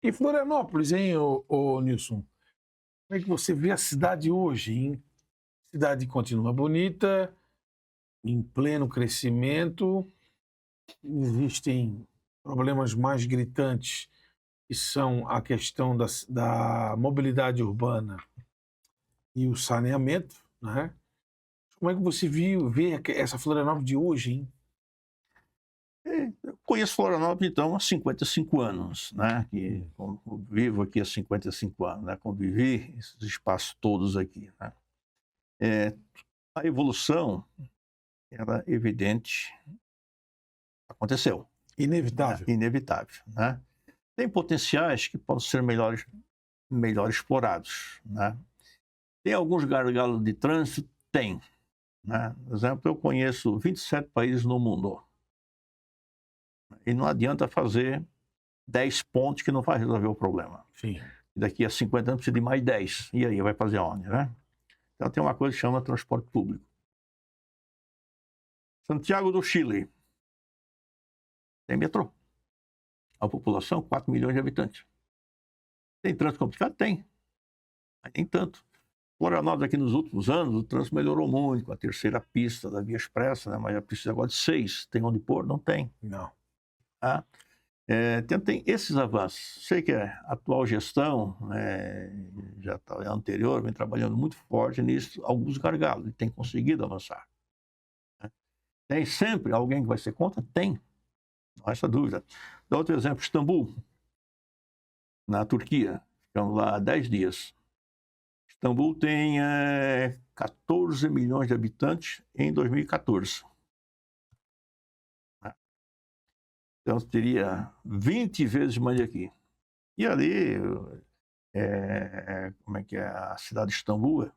E Florianópolis, hein, ô Nilson? Como é que você vê a cidade hoje, hein? A cidade continua bonita, em pleno crescimento, existem problemas mais gritantes, que são a questão da mobilidade urbana e o saneamento, né? Como é que você vê essa Florianópolis de hoje, hein? Eu conheço Florianópolis, então, há 55 anos, né? Vivo aqui há 55 anos, né? Convivi esses espaços todos aqui, né? A evolução era evidente, aconteceu. Inevitável. Né? Inevitável, né? Tem potenciais que podem ser melhor explorados, né? Tem alguns gargalos de trânsito? Tem. Né? Por exemplo, eu conheço 27 países no mundo. E não adianta fazer 10 pontos que não vai resolver o problema. Sim. Daqui a 50 anos precisa de mais 10. E aí vai fazer onde, né? Então tem uma coisa que chama transporte público. Santiago do Chile tem metrô. A população, 4 milhões de habitantes. Tem trânsito complicado? Tem. Mas nem tanto. Florianópolis, aqui nos últimos anos, o trânsito melhorou muito com a terceira pista da Via Expressa, né? Mas já precisa agora de 6. Tem onde pôr? Não tem. Não. Tá? Tem esses avanços. Sei que a atual gestão, já tá, anterior, vem trabalhando muito forte nisso, alguns gargalos, e tem conseguido avançar. Né? Tem sempre alguém que vai ser contra? Tem, não há essa dúvida. Dá outro exemplo, Istambul, na Turquia, ficamos lá há 10 dias. Istambul tem 14 milhões de habitantes em 2014. Então, teria 20 vezes mais de aqui. E ali, como é que é? A cidade de Istambul,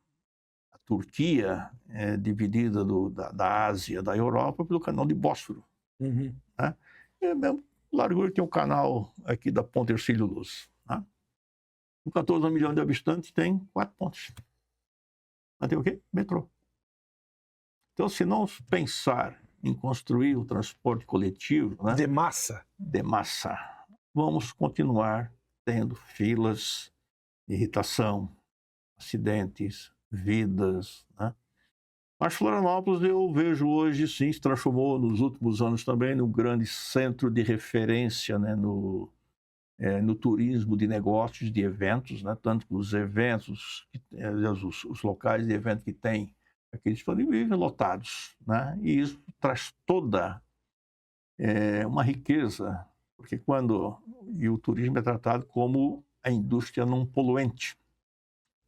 a Turquia, é dividida da Ásia, da Europa, pelo canal de Bósforo. Uhum. Né? E mesmo, largura tem um canal aqui da Ponte Hercílio Luz. Né? Com 14 milhões de habitantes, tem 4 pontes. Mas tem o quê? Metrô. Então, se não pensar em construir o transporte coletivo, né, De massa. vamos continuar tendo filas, irritação, acidentes, vidas. Né? Mas Florianópolis, eu vejo hoje, sim, se transformou nos últimos anos também no grande centro de referência, né, no turismo de negócios, de eventos, né? Tanto que os eventos, os locais de evento que tem aqui disponíveis lotados, né? E isso traz toda uma riqueza, porque e o turismo é tratado como a indústria não poluente.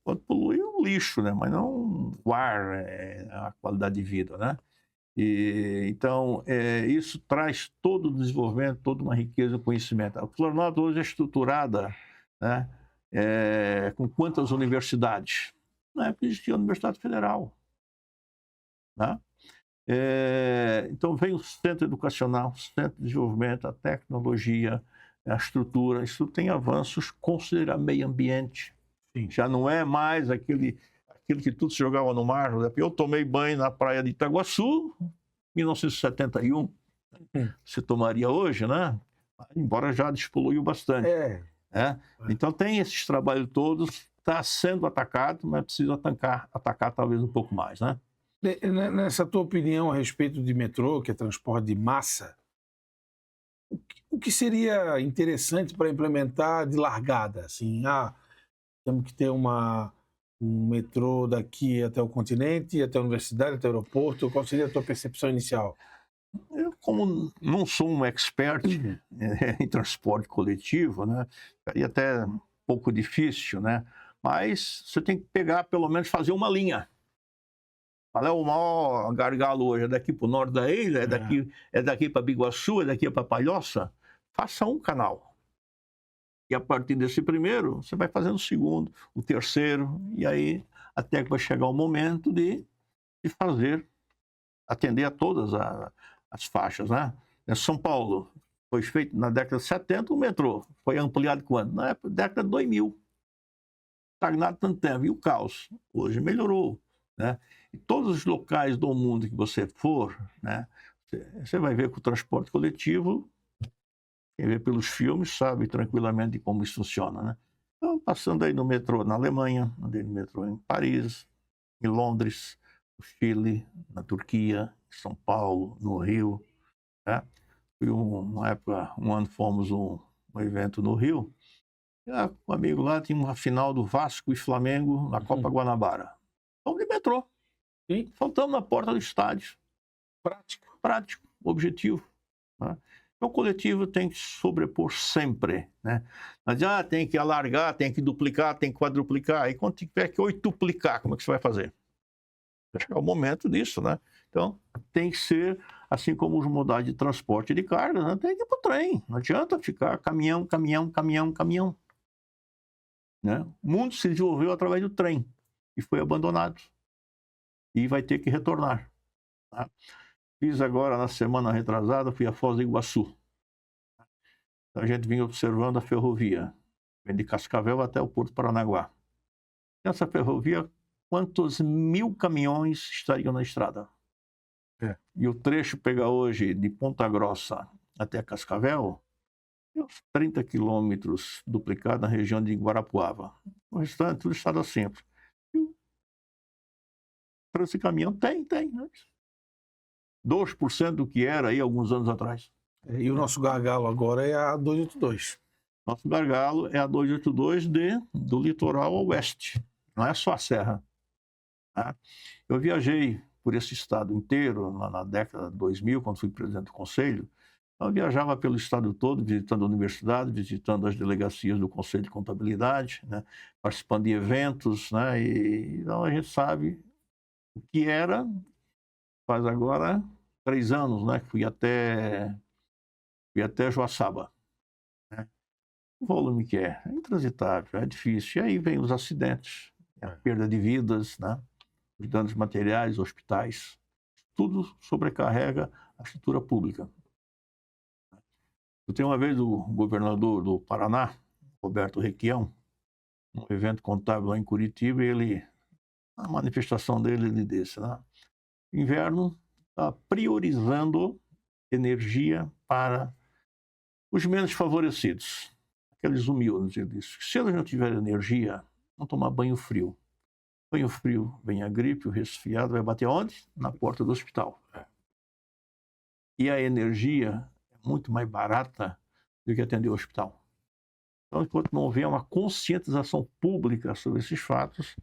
Pode poluir o lixo, né? Mas não o ar, a qualidade de vida, né? Então, isso traz todo o desenvolvimento, toda uma riqueza, conhecimento. A Florianópolis hoje é estruturada, né, com quantas universidades? Na época existia a Universidade Federal. Né? Então, vem o centro educacional, o centro de desenvolvimento, a tecnologia, a estrutura. Isso tem avanços consideravelmente meio ambiente. Sim. Já não é mais aquilo que tudo se jogava no mar. Eu tomei banho na praia de Itaguaçu, 1971. Se tomaria hoje, né? Embora já despoluiu bastante. Então tem esses trabalhos todos, está sendo atacado, mas precisa atacar talvez um pouco mais, né? Nessa tua opinião a respeito de metrô, que é transporte de massa, o que seria interessante para implementar de largada? Assim, temos que ter um metrô daqui até o continente, até a universidade, até o aeroporto. Qual seria a tua percepção inicial? Eu, como não sou um expert em transporte coletivo, né, seria até um pouco difícil, né? Mas você tem que pegar, pelo menos, fazer uma linha. Qual é o maior gargalo hoje? É daqui para o norte da ilha? É daqui para Biguaçu? É daqui para Palhoça? Faça um canal. E a partir desse primeiro, você vai fazendo o segundo, o terceiro, e aí até que vai chegar o momento de atender a todas as faixas, né? São Paulo foi feito na década de 70, o metrô foi ampliado quando? Na década de 2000. Estagnado tanto tempo. E o caos? Hoje melhorou, né? E todos os locais do mundo que você for, né, você vai ver que o transporte coletivo, quem vê pelos filmes sabe tranquilamente de como isso funciona, né? Então, passando aí no metrô na Alemanha, andei no metrô em Paris, em Londres, no Chile, na Turquia, em São Paulo, no Rio, né? Fui uma época, um ano fomos um evento no Rio, e um amigo lá tinha uma final do Vasco e Flamengo na Copa Guanabara. Vamos de metrô. E faltamos na porta do estádio. Prático, objetivo. Né? Então, o coletivo tem que sobrepor sempre, né? Mas tem que alargar, tem que duplicar, tem que quadruplicar. E quando tiver que oituplicar, como é que você vai fazer? Vai chegar o momento disso, né? Então, tem que ser, assim como os modais de transporte de carga, né? Tem que ir para o trem. Não adianta ficar caminhão. Né? O mundo se desenvolveu através do trem e foi abandonado. E vai ter que retornar. Tá? Fiz agora, na semana retrasada, fui a Foz do Iguaçu. Então, a gente vinha observando a ferrovia, vem de Cascavel até o Porto Paranaguá. Essa ferrovia, quantos 1000 caminhões estariam na estrada? E o trecho pega hoje de Ponta Grossa até Cascavel, uns 30 quilômetros duplicado na região de Guarapuava. O restante, tudo estrada simples. para esse caminhão? Tem. Né? 2% do que era aí alguns anos atrás. E o nosso gargalo agora é a 282. Nosso gargalo é a 282 do litoral ao oeste, não é só a serra. Tá? Eu viajei por esse estado inteiro na década de 2000, quando fui presidente do conselho. Eu viajava pelo estado todo, visitando a universidade, visitando as delegacias do Conselho de Contabilidade, né? Participando de eventos, né? E então a gente sabe o que era, faz agora 3 anos, né? Fui até Joaçaba. Né? O volume que é intransitável, é difícil. E aí vem os acidentes, a perda de vidas, né? Os danos materiais, hospitais, tudo sobrecarrega a estrutura pública. Eu tenho uma vez o governador do Paraná, Roberto Requião, num evento contábil lá em Curitiba, e a manifestação dele, ele disse, né? Inverno está priorizando energia para os menos favorecidos, aqueles humildes, ele disse. Se eles não tiverem energia, vão tomar banho frio. Banho frio, vem a gripe, o resfriado, vai bater onde? Na porta do hospital. E a energia é muito mais barata do que atender o hospital. Então, enquanto não houver uma conscientização pública sobre esses fatos,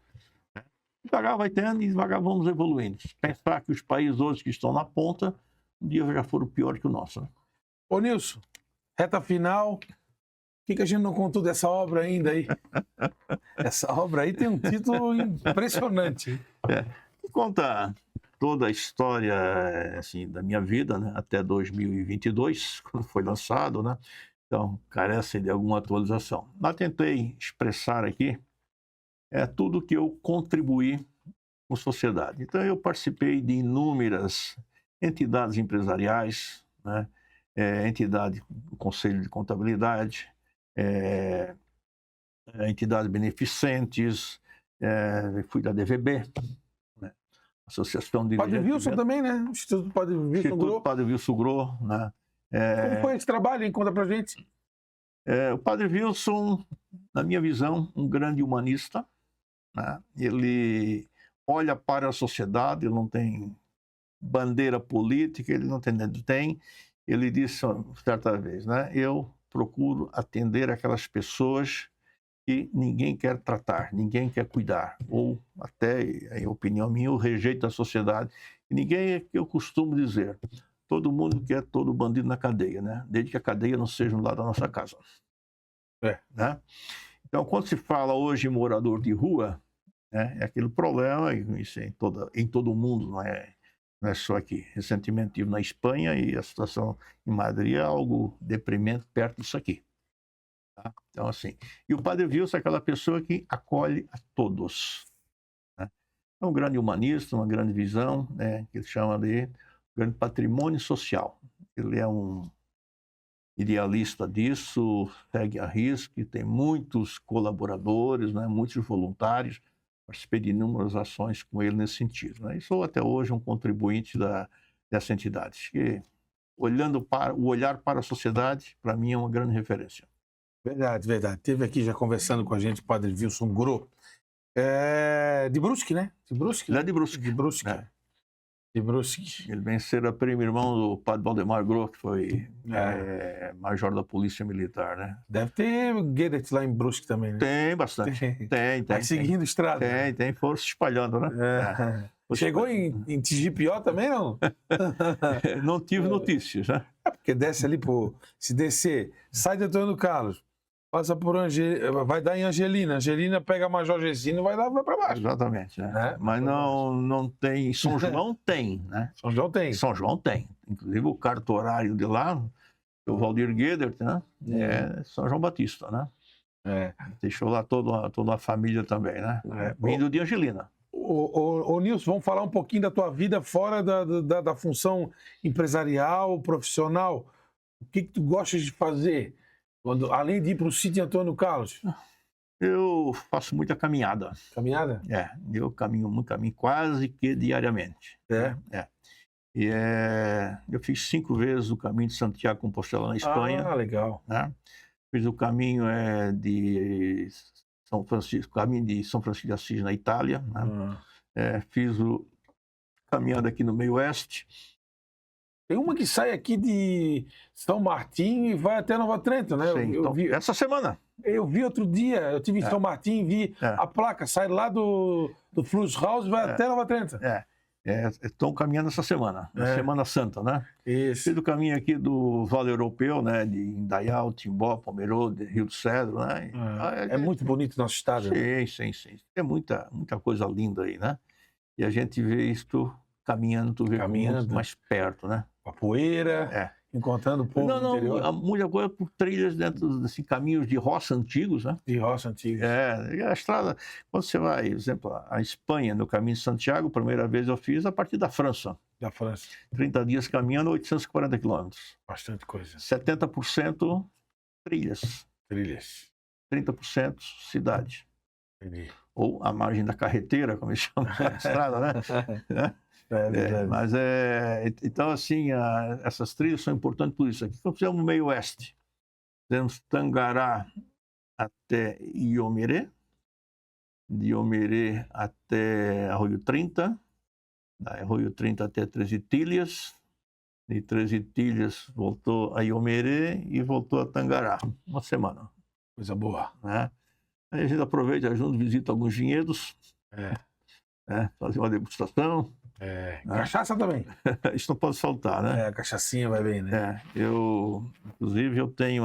devagar vai tendo e devagar vamos evoluindo. Pensar que os países hoje que estão na ponta, um dia já foram pior que o nosso. Né? Ô, Nilson, reta final, o que a gente não contou dessa obra ainda aí? Essa obra aí tem um título impressionante. Conta toda a história assim, da minha vida, né? Até 2022, quando foi lançado, né? Então, carece de alguma atualização. Mas tentei expressar aqui tudo que eu contribuí com a sociedade. Então, eu participei de inúmeras entidades empresariais, né? Entidade do Conselho de Contabilidade, entidades beneficentes, fui da DVB, né? Associação de Padre Wilson também, né? Instituto Padre Wilson Gro. Padre Wilson Gro, né? Como foi esse trabalho, hein? Conta pra gente. O Padre Wilson, na minha visão, um grande humanista, né? Ele olha para a sociedade, ele não tem bandeira política, ele não tem. Ele disse certa vez, né? Eu procuro atender aquelas pessoas que ninguém quer tratar, ninguém quer cuidar, ou até, em opinião minha, o rejeito da sociedade. E ninguém é que eu costumo dizer. Todo mundo quer todo bandido na cadeia, né? Desde que a cadeia não seja no lado da nossa casa. Né? Então, quando se fala hoje em morador de rua, né, é aquele problema, isso é em todo o mundo, não é só aqui. Recentemente estive na Espanha e a situação em Madrid é algo deprimente perto disso aqui. Tá? Então, assim, e o Padre Wilson é aquela pessoa que acolhe a todos. Né? É um grande humanista, uma grande visão, né, que ele chama de grande patrimônio social. Ele é um idealista disso, segue a risco, tem muitos colaboradores, né, muitos voluntários, participei de inúmeras ações com ele nesse sentido. Né? E sou até hoje um contribuinte dessa entidade, que o olhar para a sociedade, para mim, é uma grande referência. Verdade. Teve aqui já conversando com a gente o Padre Wilson Gro. De Brusque, né? De Brusque. Ele é de Brusque. De Brusque. É. De Brusque. Ele vem ser o primo irmão do Padre Valdemar Gro, que foi major da Polícia Militar, né? Deve ter Guedes lá em Brusque também, né? Tem bastante. Tem. Vai seguindo estrada. Tem, foram se espalhando, né? Chegou em Tigipió também, não? Não tive notícias, né? Porque desce ali, se descer, sai de Antônio Carlos, passa por vai dar em Angelina. Angelina pega a Major Gesino e vai para baixo. Exatamente. Né? Mas não tem. São João tem, né? São João tem. Inclusive o cartorário de lá, o Valdir Guedert, né? É São João Batista, né? Deixou lá toda a família também, né? Vindo de Angelina. Ô Nilson, vamos falar um pouquinho da tua vida fora da função empresarial, profissional. O que tu gostas de fazer? Além de ir para o sítio Antônio Carlos? Eu faço muita caminhada. Caminhada? Eu caminho quase que diariamente. E eu fiz 5 vezes o caminho de Santiago de Compostela na Espanha. Ah, legal. Né? Fiz o caminho de São Francisco, caminho de São Francisco de Assis na Itália. Né? Fiz caminhada aqui no meio oeste. Tem uma que sai aqui de São Martim e vai até Nova Trento, né? Sim, então, essa semana. Eu vi outro dia, eu estive em São Martim, vi a placa, sai lá do Flux House e vai até Nova Trento. Estão caminhando essa semana, Semana Santa, né? Isso. Fiz o caminho aqui do Vale Europeu, né? De Indaial, Timbó, Pomerode, Rio do Cedro, né? É muito bonito o nosso estado. Sim. Tem muita coisa linda aí, né? E a gente vê isto caminhando, tu vê muito mais perto, né? A poeira, encontrando o povo do interior. Não, muita coisa por trilhas dentro desses caminhos de roça antigos, né? De roça antiga. A estrada, quando você vai, por exemplo, a Espanha, no caminho de Santiago, a primeira vez eu fiz a partir da França. Da França. 30 dias caminhando, 840 quilômetros. Bastante coisa. 70% trilhas. 30% cidade. Entendi. Ou a margem da carreteira, como eles chamam a estrada, né? Então, assim, essas trilhas são importantes por isso. Aqui nós fizemos no meio oeste. Fizemos Tangará até Iomerê, de Iomerê até Arroio 30, da Arroio 30 até Três Itilhas, de Três Itilhas voltou a Iomerê e voltou a Tangará. Uma semana. Coisa boa. Né? Aí a gente aproveita junto, visita alguns vinhedos, fazer uma degustação. Cachaça também. Isso não pode faltar, né? A cachaçinha vai bem, né? Inclusive, eu tenho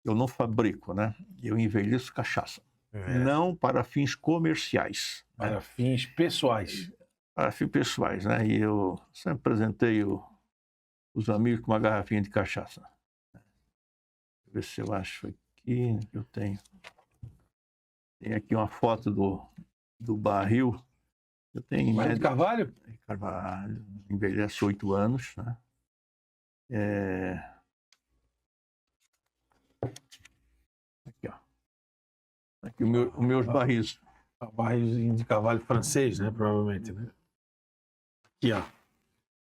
eu não fabrico, né? Eu envelheço cachaça. Não para fins comerciais. Para fins pessoais. Para fins pessoais, né? E eu sempre apresentei os amigos com uma garrafinha de cachaça. Deixa eu ver se eu acho aqui que eu tenho. Tem aqui uma foto do barril. Eu tenho Barril de Carvalho? Carvalho, envelhece 8 anos, né? Aqui, ó. Aqui os meus barris. Barril de carvalho francês, né? Provavelmente, né? Aqui, ó.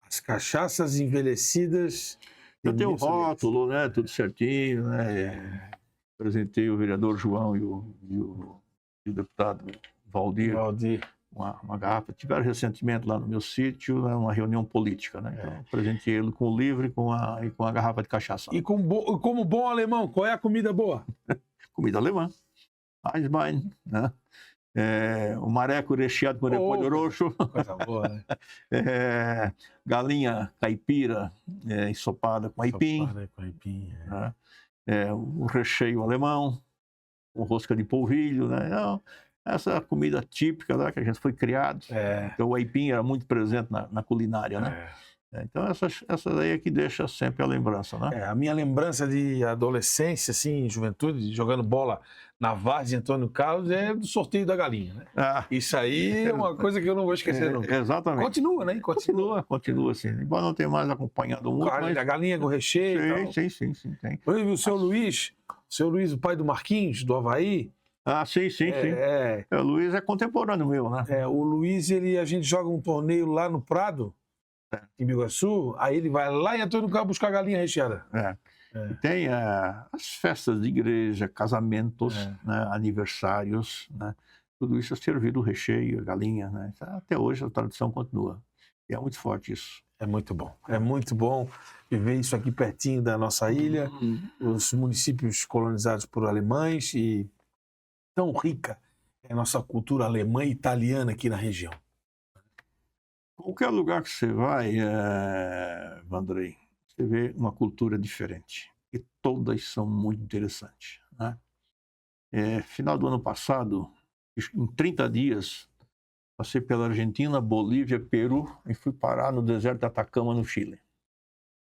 As cachaças envelhecidas. Eu tenho o rótulo, né? Tudo certinho, né? Apresentei o vereador João e o deputado Valdir. Uma garrafa. Tiveram recentemente lá no meu sítio, né, uma reunião política, né? Então, apresentei ele com o livro e com a garrafa de cachaça. E como bom alemão, qual é a comida boa? Comida alemã. Eisbein, né? O mareco recheado com repolho roxo. Coisa boa, né? Galinha caipira ensopada com aipim. Ensopada com aipim, né? O recheio alemão, com rosca de polvilho, né? Então, essa comida típica, né, que a gente foi criado. Então, o aipim era muito presente na culinária, né? Então, essa daí é que deixa sempre a lembrança, né? A minha lembrança de adolescência, assim, juventude, jogando bola na Várzea Antônio Carlos, é do sorteio da galinha, né? Isso aí é uma coisa que eu não vou esquecer nunca. Exatamente. Continua, né? Continua assim. Embora não tenha mais acompanhado muito, mas... A galinha com recheio Sim, tem. O seu Luiz, o pai do Marquinhos, do Avaí. Sim. O Luiz é contemporâneo meu, né? O Luiz, a gente joga um torneio lá no Prado, em Biguaçu, aí ele vai lá em Antônio Carlos buscar a galinha recheada. E tem as festas de igreja, casamentos, né, aniversários, né? Tudo isso é servido o recheio, a galinha, né? Até hoje a tradição continua. E é muito forte isso. É muito bom viver isso aqui pertinho da nossa ilha, os municípios colonizados por alemães, e tão rica é a nossa cultura alemã e italiana aqui na região. Qualquer lugar que você vai, Vandrei, você vê uma cultura diferente. E todas são muito interessantes, né? Final do ano passado, em 30 dias, passei pela Argentina, Bolívia, Peru e fui parar no deserto de Atacama, no Chile.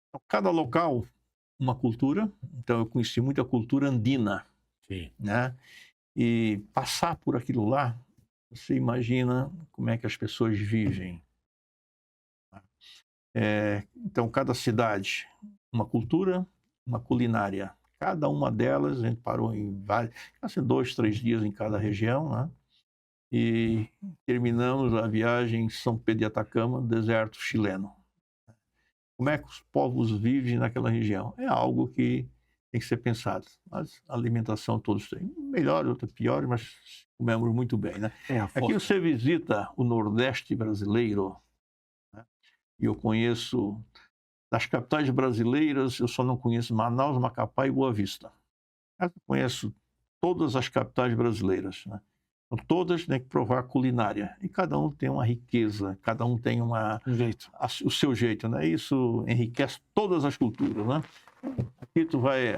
Então, cada local, uma cultura. Então, eu conheci muita cultura andina. Sim. Né? E passar por aquilo lá, você imagina como é que as pessoas vivem. Então, cada cidade, uma cultura, uma culinária. Cada uma delas, a gente parou em vários, assim, 2, 3 dias em cada região, né? E terminamos a viagem em São Pedro de Atacama, deserto chileno. Como é que os povos vivem naquela região? É algo que tem que ser pensado. Mas a alimentação todos têm. Melhor, outra pior, mas comemos muito bem, né? Aqui você visita o Nordeste brasileiro, né? E eu conheço, das capitais brasileiras, eu só não conheço Manaus, Macapá e Boa Vista. Eu conheço todas as capitais brasileiras, né? Então, todas têm que provar culinária. E cada um tem uma riqueza, cada um tem um jeito. o seu jeito, né? Isso enriquece todas as culturas, né?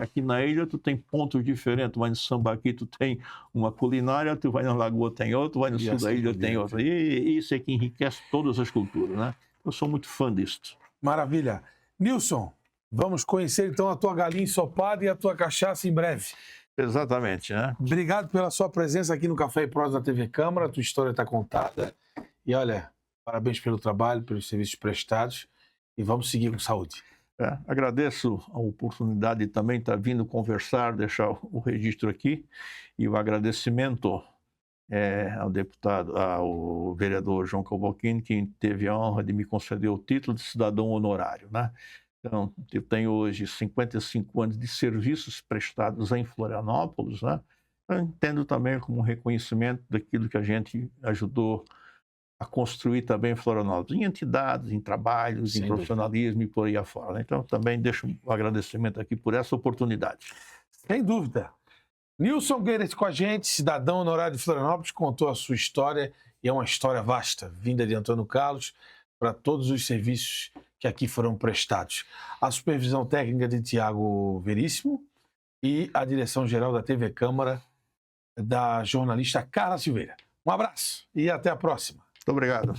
Aqui na ilha tu tem pontos diferentes, tu vai no Sambaqui tu tem uma culinária, tu vai na Lagoa tem outra, tu vai no sul da ilha tem outra. E isso é que enriquece todas as culturas, né? Eu sou muito fã disso. Maravilha. Nilson, vamos conhecer então a tua galinha ensopada e a tua cachaça em breve. Exatamente, né? Obrigado pela sua presença aqui no Café e Prosa da TV Câmara. A tua história está contada. E olha, parabéns pelo trabalho, pelos serviços prestados. E vamos seguir com saúde. Agradeço a oportunidade de também estar vindo conversar, deixar o registro aqui. E o agradecimento ao vereador João Cavalcante, que teve a honra de me conceder o título de cidadão honorário, né? Então, eu tenho hoje 55 anos de serviços prestados em Florianópolis, né? Eu entendo também como um reconhecimento daquilo que a gente ajudou a construir também em Florianópolis, em entidades, em trabalhos, em profissionalismo e por aí afora, né? Então, também deixo um agradecimento aqui por essa oportunidade. Sem dúvida. Nilson Gueiret com a gente, cidadão honorário de Florianópolis, contou a sua história, e é uma história vasta, vinda de Antônio Carlos, para todos os serviços que aqui foram prestados. A supervisão técnica de Tiago Veríssimo e a direção-geral da TV Câmara, da jornalista Carla Silveira. Um abraço e até a próxima. Muito obrigado.